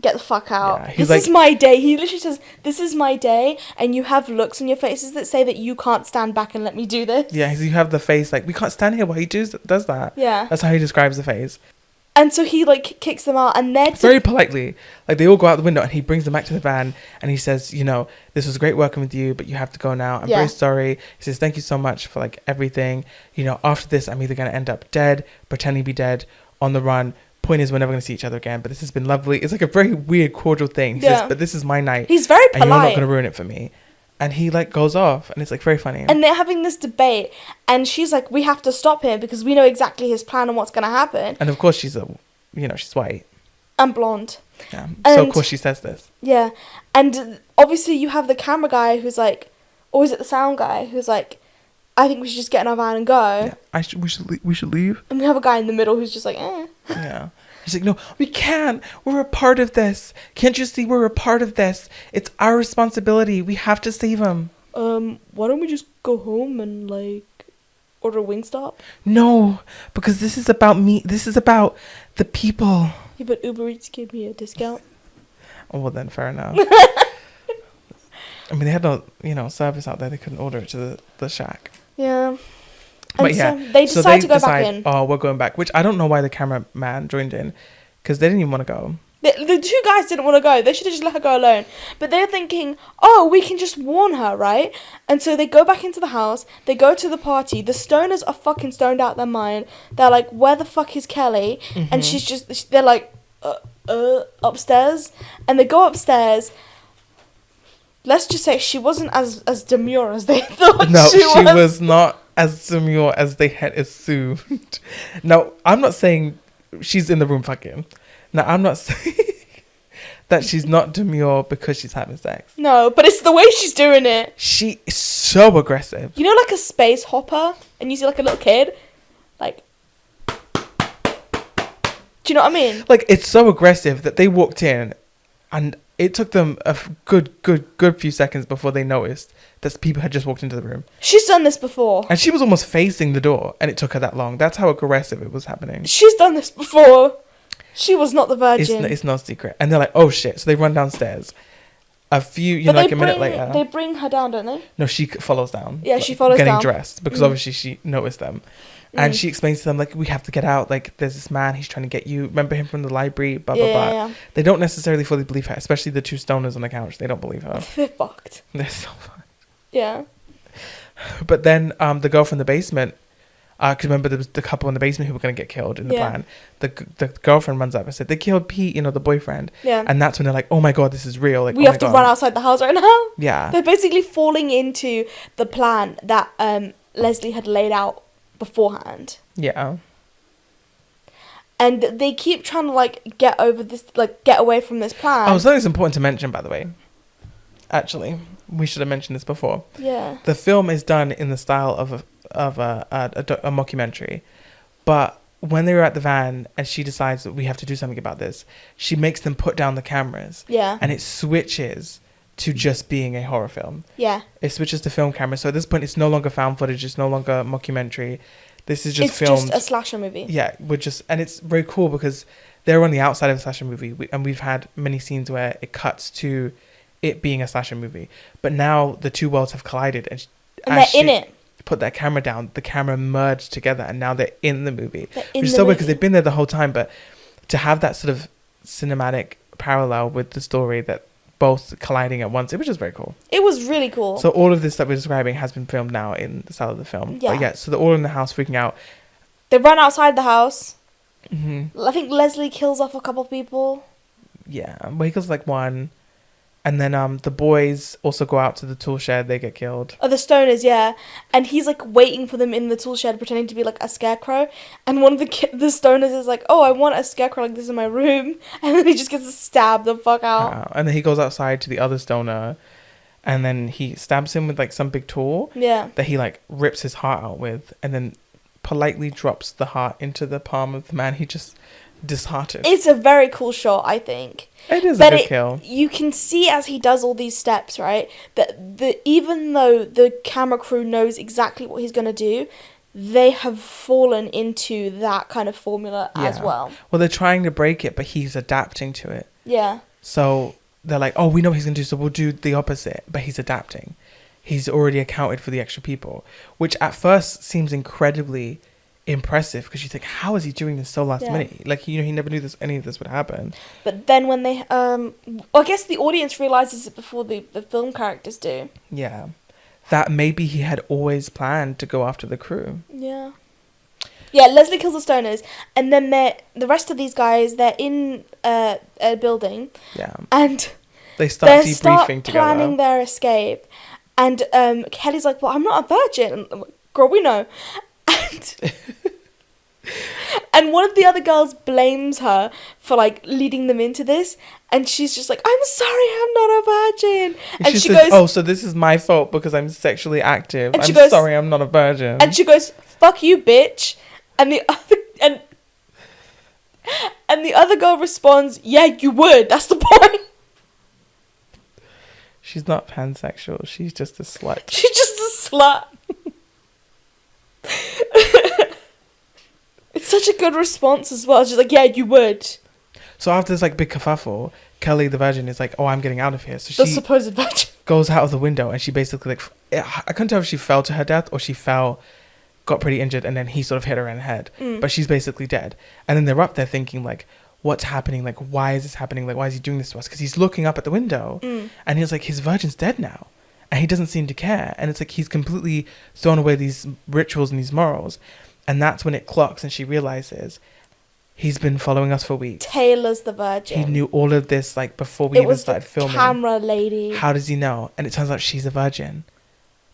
get the fuck out. Yeah, he's this is like- my day. He literally says, this is my day, and you have looks on your faces that say that you can't stand back and let me do this. Yeah, you have the face like, we can't stand here while he does that. Yeah. That's how he describes the face. And so he, like, kicks them out, and they're... Very politely. Like, they all go out the window, and he brings them back to the van, and he says, you know, this was great working with you, but you have to go now. I'm very sorry. He says, thank you so much for, like, everything. You know, after this, I'm either going to end up dead, pretending to be dead, on the run. Point is, we're never going to see each other again, but this has been lovely. It's, like, a very weird, cordial thing. He says, but this is my night. He's very polite. And you're not going to ruin it for me. And he, like, goes off, and it's, like, very funny. And they're having this debate, and she's like, we have to stop him, because we know exactly his plan and what's going to happen. And, of course, she's white. And blonde. Yeah. And, so, of course, she says this. Yeah. And obviously you have the camera guy who's like, or is it the sound guy who's like, I think we should just get in our van and go. Yeah. We should leave. And we have a guy in the middle who's just like, eh. Yeah. He's like, no, we can't. We're a part of this. Can't you see we're a part of this? It's our responsibility. We have to save him. Why don't we just go home and, like, order Wingstop? No, because this is about me. This is about the people. Yeah, but Uber Eats gave me a discount. Oh, well, then fair enough. I mean, they had no, service out there. They couldn't order it to the shack. Yeah. But and yeah, so they decide to go back in. Oh, we're going back. Which I don't know why the cameraman joined in, because they didn't even want to go. The two guys didn't want to go. They should have just let her go alone. But they're thinking, oh, we can just warn her, right? And so they go back into the house. They go to the party. The stoners are fucking stoned out their mind. They're like, where the fuck is Kelly? Mm-hmm. And they're like, upstairs. And they go upstairs. Let's just say she wasn't as demure as they thought No, she was not as demure as they had assumed. Now, I'm not saying she's in the room fucking. Now, I'm not saying that she's not demure because she's having sex. No, but it's the way she's doing it. She is so aggressive. You know, like a space hopper, and you see like a little kid, like. Do you know what I mean? Like, it's so aggressive that they walked in, and it took them a good few seconds before they noticed that people had just walked into the room. She's done this before. And she was almost facing the door, and it took her that long. That's how aggressive it was happening. She's done this before. She was not the virgin. It's no secret. And they're like, oh shit. So they run downstairs. A minute later. They bring her down, don't they? No, she follows down. Yeah, she follows down. Getting dressed, because obviously she noticed them. And she explains to them, like, we have to get out. Like, there's this man, he's trying to get you. Remember him from the library? Blah, blah, blah. Yeah. They don't necessarily fully believe her, especially the two stoners on the couch. They don't believe her. They're fucked. They're so fucked. Yeah. But then the girl from the basement, because remember there was the couple in the basement who were going to get killed in the plan. The girlfriend runs up and said, they killed Pete, the boyfriend. Yeah. And that's when they're like, oh my God, this is real. Like, we have to run outside the house right now. Yeah. They're basically falling into the plan that Leslie had laid out beforehand. Yeah. And they keep trying to, like, get over this, like, get away from this plan. Oh, something that's important to mention, by the way. Actually, we should have mentioned this before. Yeah. The film is done in the style of a mockumentary, but when they were at the van and she decides that we have to do something about this, she makes them put down the cameras. Yeah. And it switches to just being a horror film. Yeah. It switches to film camera. So at this point, it's no longer found footage. It's no longer a mockumentary. This is just filmed. It's just a slasher movie. Yeah, and it's very cool because they're on the outside of a slasher movie, and we've had many scenes where it cuts to it being a slasher movie. But now the two worlds have collided, and they're in it. Put that camera down, the camera merged together, and now they're in the movie. Which is so weird because they've been there the whole time, but to have that sort of cinematic parallel with the story that both colliding at once, it was just very cool. It was really cool. So all of this that we're describing has been filmed now in the style of the film. Yeah. But yeah, so they're all in the house freaking out. They run outside the house. Mm-hmm. I think Leslie kills off a couple people. Yeah, but he kills like one. And then the boys also go out to the tool shed. They get killed. Oh, the stoners, yeah. And he's like waiting for them in the tool shed, pretending to be like a scarecrow. And one of the stoners is like, "Oh, I want a scarecrow like this in my room." And then he just gets stabbed the fuck out. And then he goes outside to the other stoner, and then he stabs him with like some big tool. Yeah. That he like rips his heart out with, and then politely drops the heart into the palm of the man he just disheartened. It's a very cool shot, I think. It is a good kill. You can see as he does all these steps, right, that even though the camera crew knows exactly what he's going to do, they have fallen into that kind of formula as well. Well, they're trying to break it, but he's adapting to it. Yeah. So they're like, oh, we know what he's going to do, so we'll do the opposite. But he's adapting. He's already accounted for the extra people, which at first seems incredibly impressive because you think, how is he doing this so last minute? Like, he never knew any of this would happen. But then when they I guess the audience realizes it before the film characters do. Yeah, that maybe he had always planned to go after the crew. Yeah, Leslie kills the stoners, and then the rest of these guys, they're in a building, and they start debriefing together, planning their escape. And Kelly's like, well, I'm not a virgin. And I'm like, girl, we know. And one of the other girls blames her for like leading them into this, and she's just like, I'm sorry, I'm not a virgin. And she says, goes, oh, so this is my fault because I'm sexually active. I'm sorry, I'm not a virgin. And she goes, fuck you, bitch. And the other girl responds, yeah, you would, that's the point. She's not pansexual, she's just a slut. She's just a slut. It's such a good response as well. She's like, yeah, you would. So after this like big kerfuffle, Kelly the virgin is like, oh, I'm getting out of here. So the supposed virgin goes out of the window, and she basically like, I couldn't tell if she fell to her death or she got pretty injured, and then he sort of hit her in the head. But she's basically dead. And then they're up there thinking like, what's happening? Like, why is this happening? Like, why is he doing this to us? Because he's looking up at the window and he's like, his virgin's dead now. And he doesn't seem to care. And it's like he's completely thrown away these rituals and these morals. And that's when it clocks and she realizes he's been following us for weeks. Taylor's the virgin. He knew all of this like before we even started filming. Camera lady. How does he know? And it turns out she's a virgin.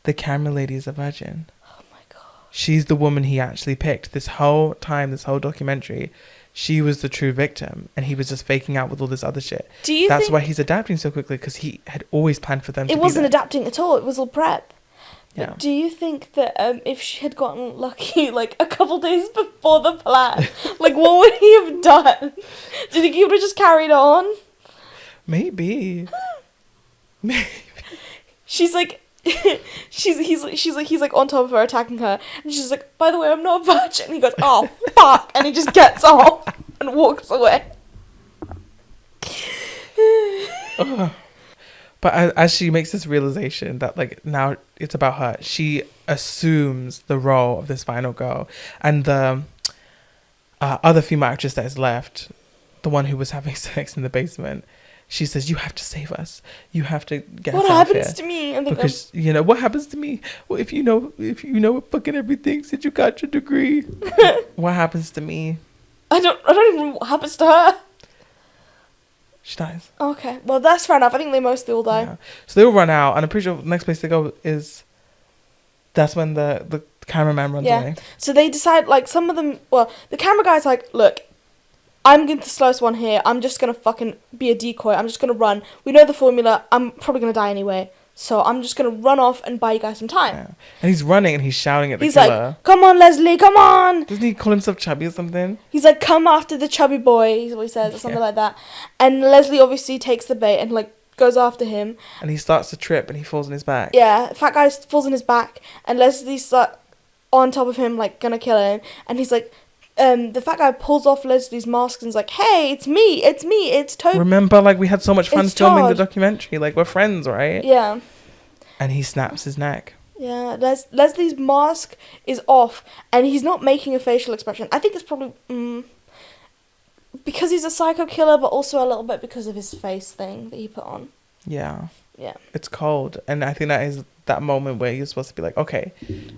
The camera lady is a virgin. Oh my god. She's the woman he actually picked. This whole time, this whole documentary, she was the true victim, and he was just faking out with all this other shit. That's why he's adapting so quickly, because he had always planned for them to be there. It wasn't adapting at all. It was all prep. Yeah. Do you think that if she had gotten lucky, like a couple days before the plan, like what would he have done? Do you think he would have just carried on? Maybe. She's like, he's like on top of her, attacking her, and she's like, by the way, I'm not a virgin. And he goes, oh fuck, and he just gets off and walks away. But as she makes this realization that like now it's about her, she assumes the role of this final girl, and the other female actress that is left, the one who was having sex in the basement, she says, you have to save us. You have to get us out of here. What happens to me? Because, what happens to me? Well, if you know fucking everything since you got your degree, what happens to me? I don't even know what happens to her. She dies. Okay. Well, that's fair enough. I think they mostly all die. Yeah. So they all run out, and I'm pretty sure the next place they go is... That's when the cameraman runs away. So they decide, like, some of them... Well, the camera guy's like, look, I'm going to the slowest one here. I'm just going to fucking be a decoy. I'm just going to run. We know the formula. I'm probably going to die anyway. So I'm just going to run off and buy you guys some time. Yeah. And he's running and he's shouting at the killer. He's like, come on, Leslie, come on. Doesn't he call himself chubby or something? He's like, come after the chubby boy, is what he says, or something like that. And Leslie obviously takes the bait and, like, goes after him. And he starts to trip and he falls on his back. Yeah, fat guy falls on his back. And Leslie's, like, on top of him, like, gonna kill him. And he's like... the fat guy pulls off Leslie's mask and's like, hey, it's me, it's Toby. Remember, like, we had so much fun filming Todd. the documentary. Like, we're friends, right? Yeah. And he snaps his neck. Yeah, Leslie's mask is off, and he's not making a facial expression. I think it's probably because he's a psycho killer, but also a little bit because of his face thing that he put on. Yeah. Yeah. It's cold, and I think that is that moment where you're supposed to be like, okay,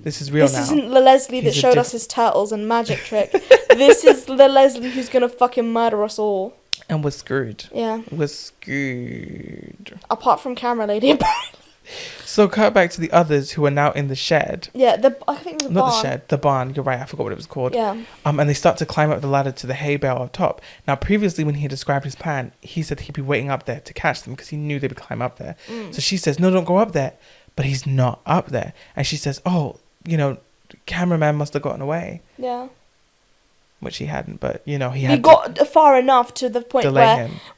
this is real now. This isn't the Leslie that showed us his turtles and magic trick. This is the Leslie who's gonna fucking murder us all. And was screwed. Yeah. Was screwed. Apart from camera lady. So cut back to the others who are now in the shed. Yeah, I think it was the Not barn. the shed, the barn. You're right. I forgot what it was called. Yeah. And they start to climb up the ladder to the hay bale up top. Now, previously, when he described his plan, he said he'd be waiting up there to catch them because he knew they would climb up there. So she says, "No, don't go up there." But he's not up there. And she says, "Oh, cameraman must have gotten away." Yeah. Which he hadn't, but he He got far enough to the point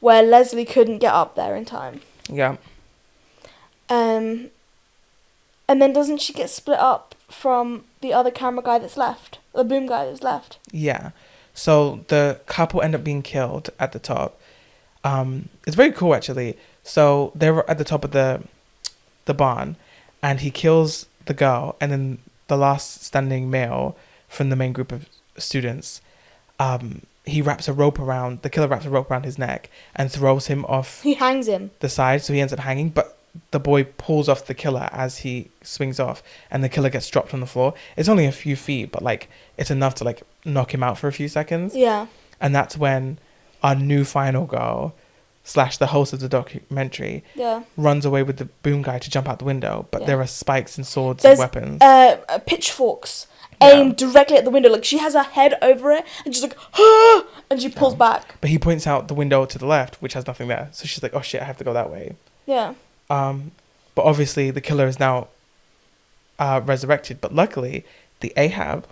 where Leslie couldn't get up there in time. Yeah. And then doesn't she get split up from the other camera guy that's left? The boom guy that's left? Yeah. So the couple end up being killed at the top. It's very cool, actually. So they were at the top of the barn, and he kills the girl, and then the last standing male from the main group of students, the killer wraps a rope around his neck and throws him off. He hangs him. The side, so he ends up hanging, but the boy pulls off the killer as he swings off, and the killer gets dropped on the floor. It's only a few feet, but it's enough to knock him out for a few seconds. Yeah. And that's when our new final girl / the host of the documentary runs away with the boom guy to jump out the window, but there are spikes and swords and weapons. Pitchforks aimed directly at the window. She has her head over it and she's like, ah! And she pulls back. But he points out the window to the left, which has nothing there. So she's like, oh shit, I have to go that way. Yeah. But obviously the killer is now resurrected. But luckily, the Ahab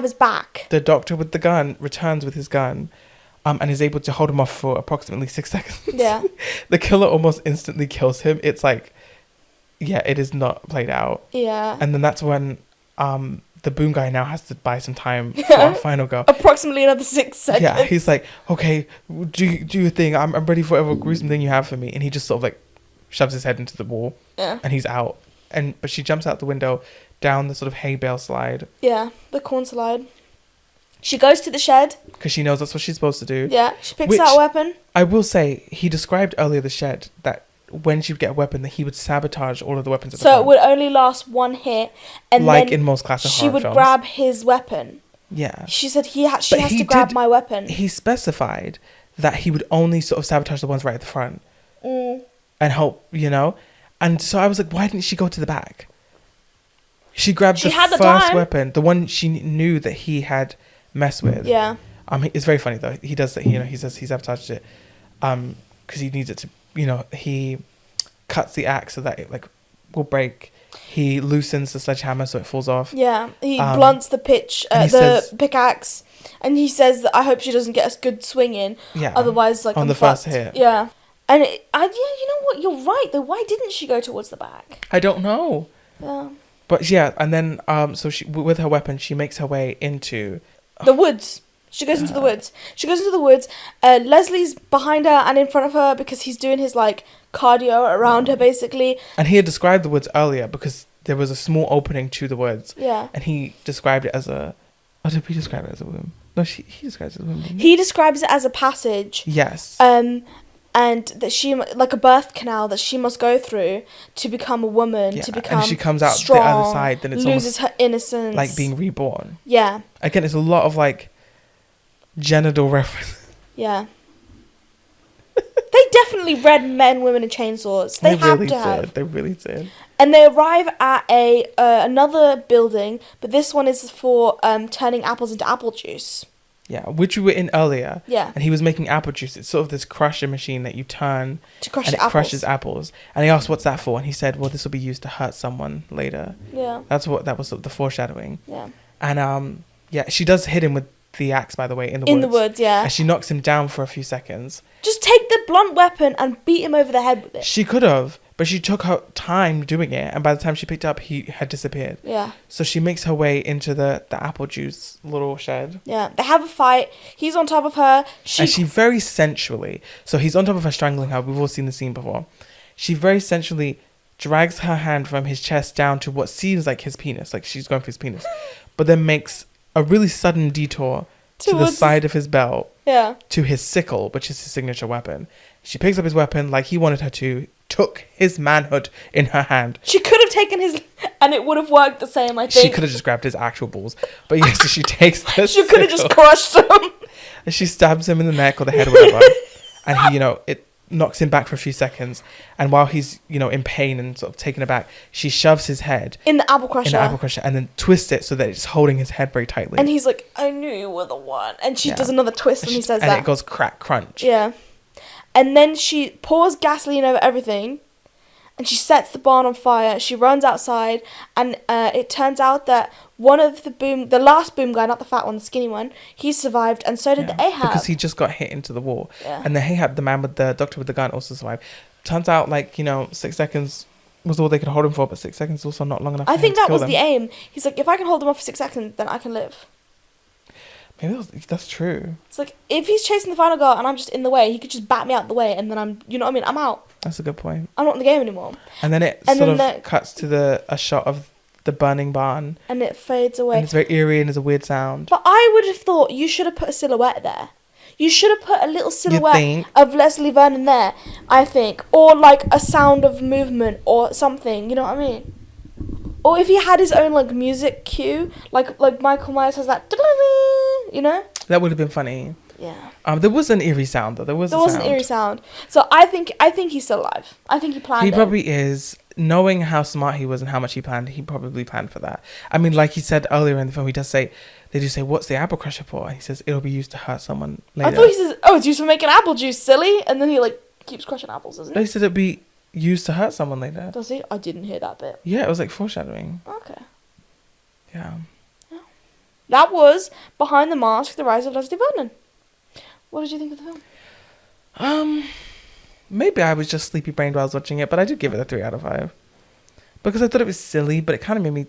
is back. The doctor with the gun returns with his gun, and is able to hold him off for approximately 6 seconds. Yeah. The killer almost instantly kills him. It's it is not played out. Yeah. And then that's when the boom guy now has to buy some time for our final girl. Approximately another 6 seconds. Yeah, he's like, okay, do your thing. I'm ready for whatever gruesome thing you have for me. And he just sort of shoves his head into the wall. Yeah. And he's out. But she jumps out the window down the sort of hay bale slide. Yeah, the corn slide. She goes to the shed. Because she knows that's what she's supposed to do. Yeah, she picks out a weapon. I will say, he described earlier the shed that when she would get a weapon, that he would sabatage all of the weapons at the front. So it would only last one hit. And then in most classic horror films. She would grab his weapon. Yeah. She said she has to grab my weapon. He specified that he would only sort of sabotage the ones right at the front. And help, And so I was like, why didn't she go to the back? She grabbed the first weapon, the one she knew that he had messed with. Yeah. It's very funny though. He does that. He says he sabotaged it, because he needs it to. He cuts the axe so that it will break. He loosens the sledgehammer so it falls off. Yeah. He blunts the pickaxe, and he says that I hope she doesn't get a good swing in. Yeah. Otherwise, on the first hit. Yeah. And you know what? You're right though. Why didn't she go towards the back? I don't know. Yeah. But yeah, and then so she, with her weapon, she makes her way into the woods. She goes into the woods. Leslie's behind her and in front of her because he's doing his cardio around her basically. And he had described the woods earlier because there was a small opening to the woods. Yeah. And he described it as a. Oh, did he describe it as a womb? No, he describes it as a womb. He describes it as a passage. Yes. And that she a birth canal that she must go through to become a woman, to become and she comes out strong, the other side, then it's loses her innocence, like being reborn. Yeah. Again, it's a lot of genital reference. Yeah. They definitely read Men, Women, and Chainsaws. They have really to have. They really did. And they arrive at another building, but this one is for turning apples into apple juice. Yeah, which we were in earlier. Yeah. And he was making apple juice. It's sort of this crusher machine that you turn to crush and apples. Crushes apples. And he asked, what's that for? And he said, well, this will be used to hurt someone later. Yeah. That was sort of the foreshadowing. Yeah. And she does hit him with the axe, by the way, in the woods. In the woods, yeah. And she knocks him down for a few seconds. Just take the blunt weapon and beat him over the head with it. She could have, but she took her time doing it, and by the time she picked it up, he had disappeared. Yeah. So she makes her way into the apple juice little shed. Yeah. They have a fight. He's on top of her. And she very sensually, so he's on top of her strangling her. We've all seen the scene before. She very sensually drags her hand from his chest down to what seems like his penis, like she's going for his penis, but then makes a really sudden detour to the side of his belt. Yeah. To his sickle, which is his signature weapon. She picks up his weapon like he wanted her to took his manhood in her hand. She could have taken his, and it would have worked the same, I think. She could have just grabbed his actual balls. But yes, so she takes the She could have just sickle crushed him. and she stabs him in the neck or the head or whatever. And he, it knocks him back for a few seconds. And while he's, in pain and sort of taken aback, she shoves his head In the apple crusher. And then twists it so that it's holding his head very tightly. And he's like, I knew you were the one. And she does another twist when he says that. And it goes crack, crunch. Yeah. And then she pours gasoline over everything. And she sets the barn on fire. She runs outside. And it turns out that one of the last boom guy, not the fat one, the skinny one, he survived. And so did the Ahab. Because he just got hit into the wall. Yeah. And the Ahab, the man with the doctor with the gun, also survived. Turns out, 6 seconds was all they could hold him for, but 6 seconds is also not long enough. I think that was the aim. He's like, if I can hold him off for 6 seconds, then I can live. Maybe that's true. It's like, if he's chasing the final girl and I'm just in the way, he could just bat me out the way and then I'm out. That's a good point. I'm not in the game anymore. And then it cuts to a shot of the burning barn. And it fades away. And it's very eerie and there's a weird sound. But I would have thought you should have put a silhouette there. You should have put a little silhouette of Leslie Vernon there, I think. Or a sound of movement or something, you know what I mean? Or if he had his own music cue, like Michael Myers has that, That would have been funny. Yeah. There was an eerie sound though. There was an eerie sound. So I think he's still alive. I think he planned it. He probably is. Knowing how smart he was and how much he probably planned for that. I mean, like he said earlier in the film, they do say, what's the apple crusher for? And he says, it'll be used to hurt someone later. I thought he says, it's used for making apple juice, silly. And then he keeps crushing apples, doesn't he? They said it'd be used to hurt someone later. Does he? I didn't hear that bit. Yeah, it was foreshadowing. Okay. Yeah. That was Behind the Mask, The Rise of Leslie Vernon. What did you think of the film? Maybe I was just sleepy brained while I was watching it, but I did give it a 3 out of 5. Because I thought it was silly, but it kind of made me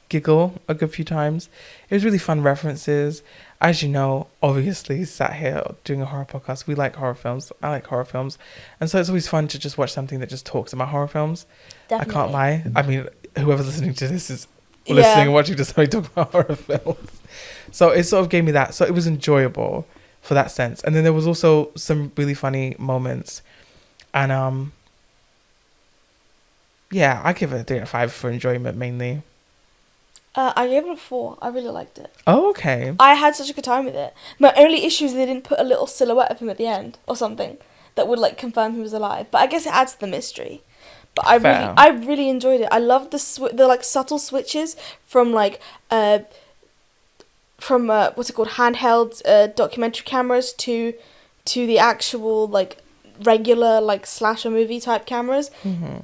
giggle a good few times. It was really fun references. As you know, obviously, sat here doing a horror podcast. We like horror films. I like horror films. And so it's always fun to just watch something that just talks about horror films. Definitely. I can't lie. I mean, whoever's listening to this is listening and watching to somebody talk about horror films. So it sort of gave me that. So it was enjoyable for that sense. And then there was also some really funny moments. And I give it a 3 out of 5 for enjoyment mainly. I gave it a 4. I really liked it. Oh, okay. I had such a good time with it. My only issue is they didn't put a little silhouette of him at the end or something that would confirm he was alive. But I guess it adds to the mystery. But I really enjoyed it. I loved the subtle switches from what's it called, handheld documentary cameras to the actual regular slasher movie type cameras. Mm-hmm.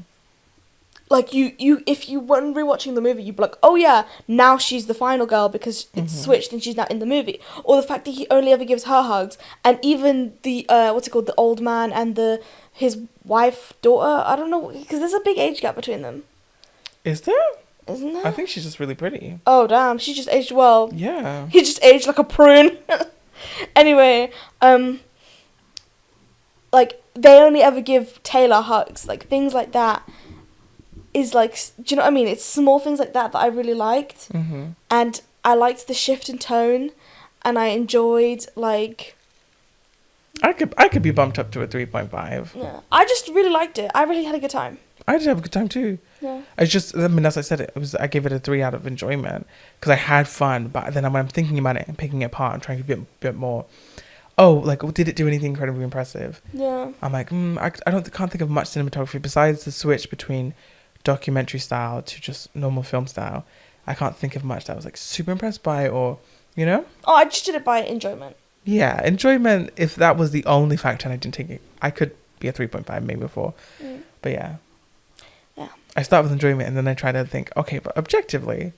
You if you weren't rewatching the movie, you'd be like, oh yeah, now she's the final girl because it's switched and she's not in the movie. Or the fact that he only ever gives her hugs, and even the the old man and his wife, daughter, I don't know, because there's a big age gap between them. Is there? Isn't there? I think she's just really pretty. Oh damn, she just aged well. Yeah. He just aged like a prune. Anyway, they only ever give Taylor hugs, things like that. Is do you know what I mean? It's small things like that I really liked. Mm-hmm. And I liked the shift in tone, and I enjoyed I could be bumped up to a 3.5. Yeah, I just really liked it. I really had a good time. I did have a good time too. Yeah. It's just, as I said, I gave it a 3 out of enjoyment because I had fun. But then when I'm thinking about it and picking it apart, I'm trying to be a bit more. Did it do anything incredibly impressive? Yeah. I'm can't think of much cinematography besides the switch between documentary style to just normal film style. I can't think of much that I was super impressed by, or Oh, I just did it by enjoyment. Yeah, enjoyment. If that was the only factor and I didn't take it, I could be a 3.5, maybe a 4. But yeah. I start with enjoyment and then I try to think, okay, but objectively.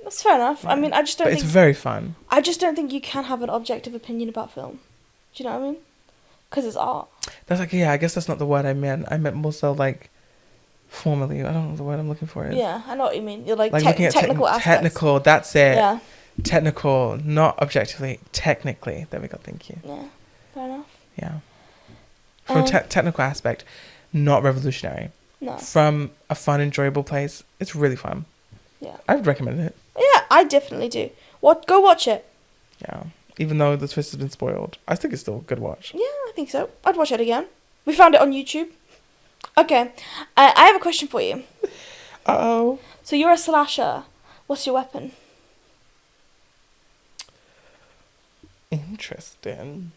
That's fair enough. Yeah. I mean, I just don't. But it's very fun. I just don't think you can have an objective opinion about film. Do you know what I mean? Because it's art. That's I guess that's not the word I meant. I meant more so formally. I don't know what the word I'm looking for is. Yeah, I know what you mean. You're looking at technical aspects. Technical, that's it. Yeah. Technical, not objectively, technically. There we go, thank you. Yeah, fair enough. Yeah. From a technical aspect, not revolutionary. No. From a fun, enjoyable place, it's really fun. Yeah. I would recommend it. Yeah, I definitely do. Go watch it. Yeah. Even though the twist has been spoiled, I think it's still a good watch. Yeah, I think so. I'd watch it again. We found it on YouTube. Okay, I have a question for you. Uh-oh. So you're a slasher. What's your weapon? Interesting.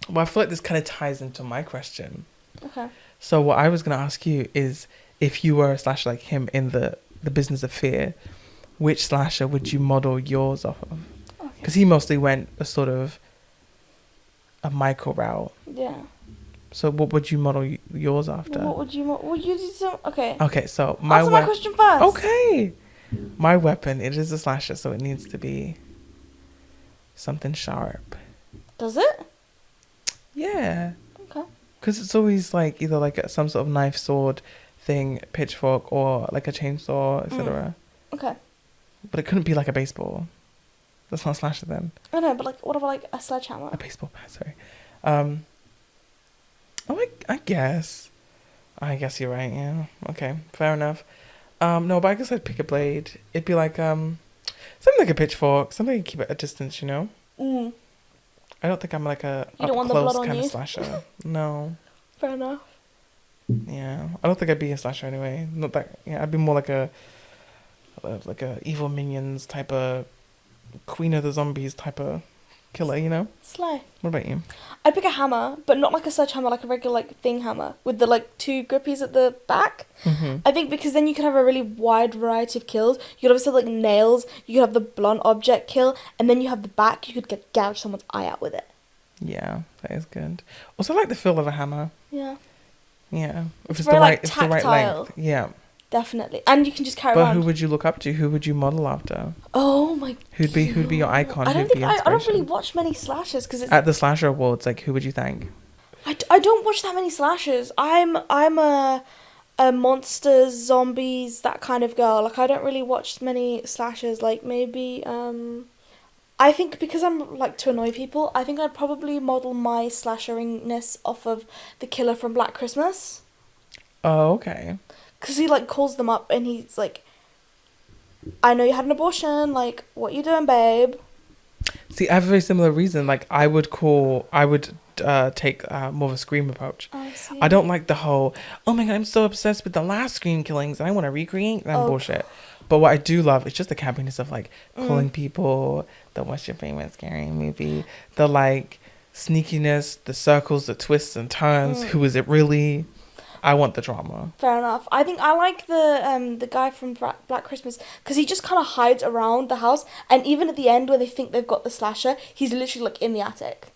Well, I feel like this kind of ties into my question. Okay. So what I was going to ask you is, if you were a slasher like him in the business of fear, which slasher would you model yours off of? Because he mostly went a sort of a Michael route. Yeah. So what would you model yours after? What would you? Would you do some? Okay. Okay, so Answer my question first. Okay. My weapon, it is a slasher, so it needs to be something sharp. Does it? Yeah. Okay. Because it's always like either like some sort of knife, sword thing, pitchfork, or like a chainsaw, etc. Okay. But it couldn't be like a baseball. That's not a slasher then. I know, but like, what about like a sledgehammer? A baseball bat, sorry. I guess. I guess you're right, yeah. Okay, fair enough. No, but I guess I'd pick a blade. It'd be like, something like a pitchfork, something to keep it at a distance, you know? Mm. I don't think I'm like a You don't want the up-close blood on kind of you? slasher. No. Fair enough. Yeah. I don't think I'd be a slasher anyway. Not that, yeah, I'd be more like a evil minions type of Queen of the Zombies type of killer, you know? Slay. What about you? I'd pick a hammer, but not like a sledgehammer, like a regular like thing hammer with the like two grippies at the back. Mm-hmm. I think because then you could have a really wide variety of kills. You could obviously have like nails, you could have the blunt object kill, and then you have the back, you could gouge someone's eye out with it. Yeah, that is good. Also, I like the feel of a hammer. Yeah. Yeah. If It's very, like, it's the right tactile. length. Yeah. Definitely. And you can just carry But around. who would you look up to? Who would you model after? Oh my Who'd be your icon? I don't Who'd be think I don't really inspiration? watch many slashers because it's At the Slasher Awards, like, who would you thank? I don't watch that many slashers. I'm a monsters, zombies, that kind of girl. Like I don't really watch many slashers. Like maybe I think because I'm like to annoy people, I think I'd probably model my slasheringness off of the killer from Black Christmas. Oh, okay. Because he like calls them up and he's like, I know you had an abortion, like what you doing, babe? See, I have a very similar reason. Like, I would take more of a Scream approach. I see. I don't like the whole, oh my god, I'm so obsessed with the last Scream killings and I want to recreate that bullshit. But what I do love is just the campiness of like calling people, the what's your favorite scary movie, the like sneakiness, the circles, the twists and turns. Who is it really? I want the drama. Fair enough. I think I like the guy from Black Christmas because he just kind of hides around the house, and even at the end when they think they've got the slasher, he's literally like in the attic.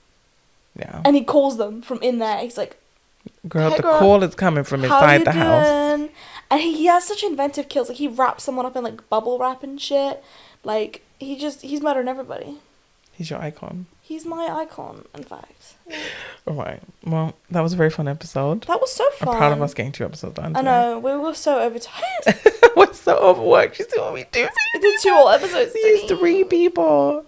Yeah. And he calls them from in there. He's like, Girl, hey, the girl, call is coming from how inside you the house. doing? And he has such inventive kills. Like he wraps someone up in like bubble wrap and shit. Like he's murdering everybody. He's your icon. He's my icon, in fact. Yeah. All right. Well, that was a very fun episode. That was so fun. I'm proud of us getting 2 episodes done. I know. We were so overtired. We're so overworked. You see what we do? We did 2 whole episodes. These 3 people.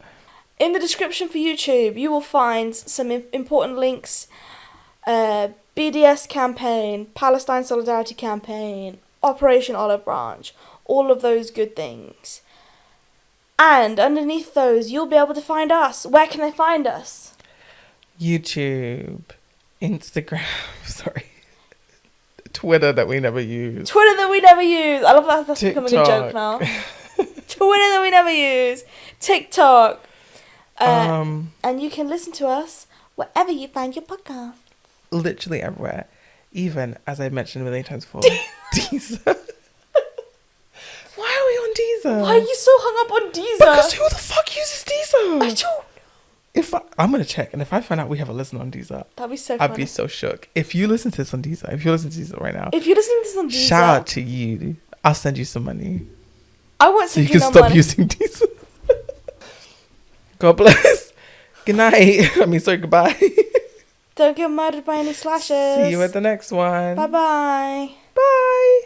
In the description for YouTube, you will find some important links. BDS campaign, Palestine Solidarity campaign, Operation Olive Branch, all of those good things. And underneath those, you'll be able to find us. Where can they find us? YouTube, Instagram, sorry, Twitter that we never use. Twitter that we never use. I love that. That's TikTok. becoming a joke now. Twitter that we never use. TikTok. And you can listen to us wherever you find your podcast. Literally everywhere. Even, as I mentioned a million times before, Deezer. Why are we on Deezer? Why are you so hung up on Deezer? Because who the fuck uses Deezer? I don't. I'm going to check, and if I find out we have a listener on Deezer, That'd be so funny. I'd be so shook. If you listen to this on Deezer, if you're listening to Deezer right now, If you're listening to this on Deezer, shout out to you. I'll send you some money. I won't So you send can no stop money. using Deezer. God bless. Good night. Sorry, goodbye. Don't get murdered by any slashers. See you at the next one. Bye-bye. Bye.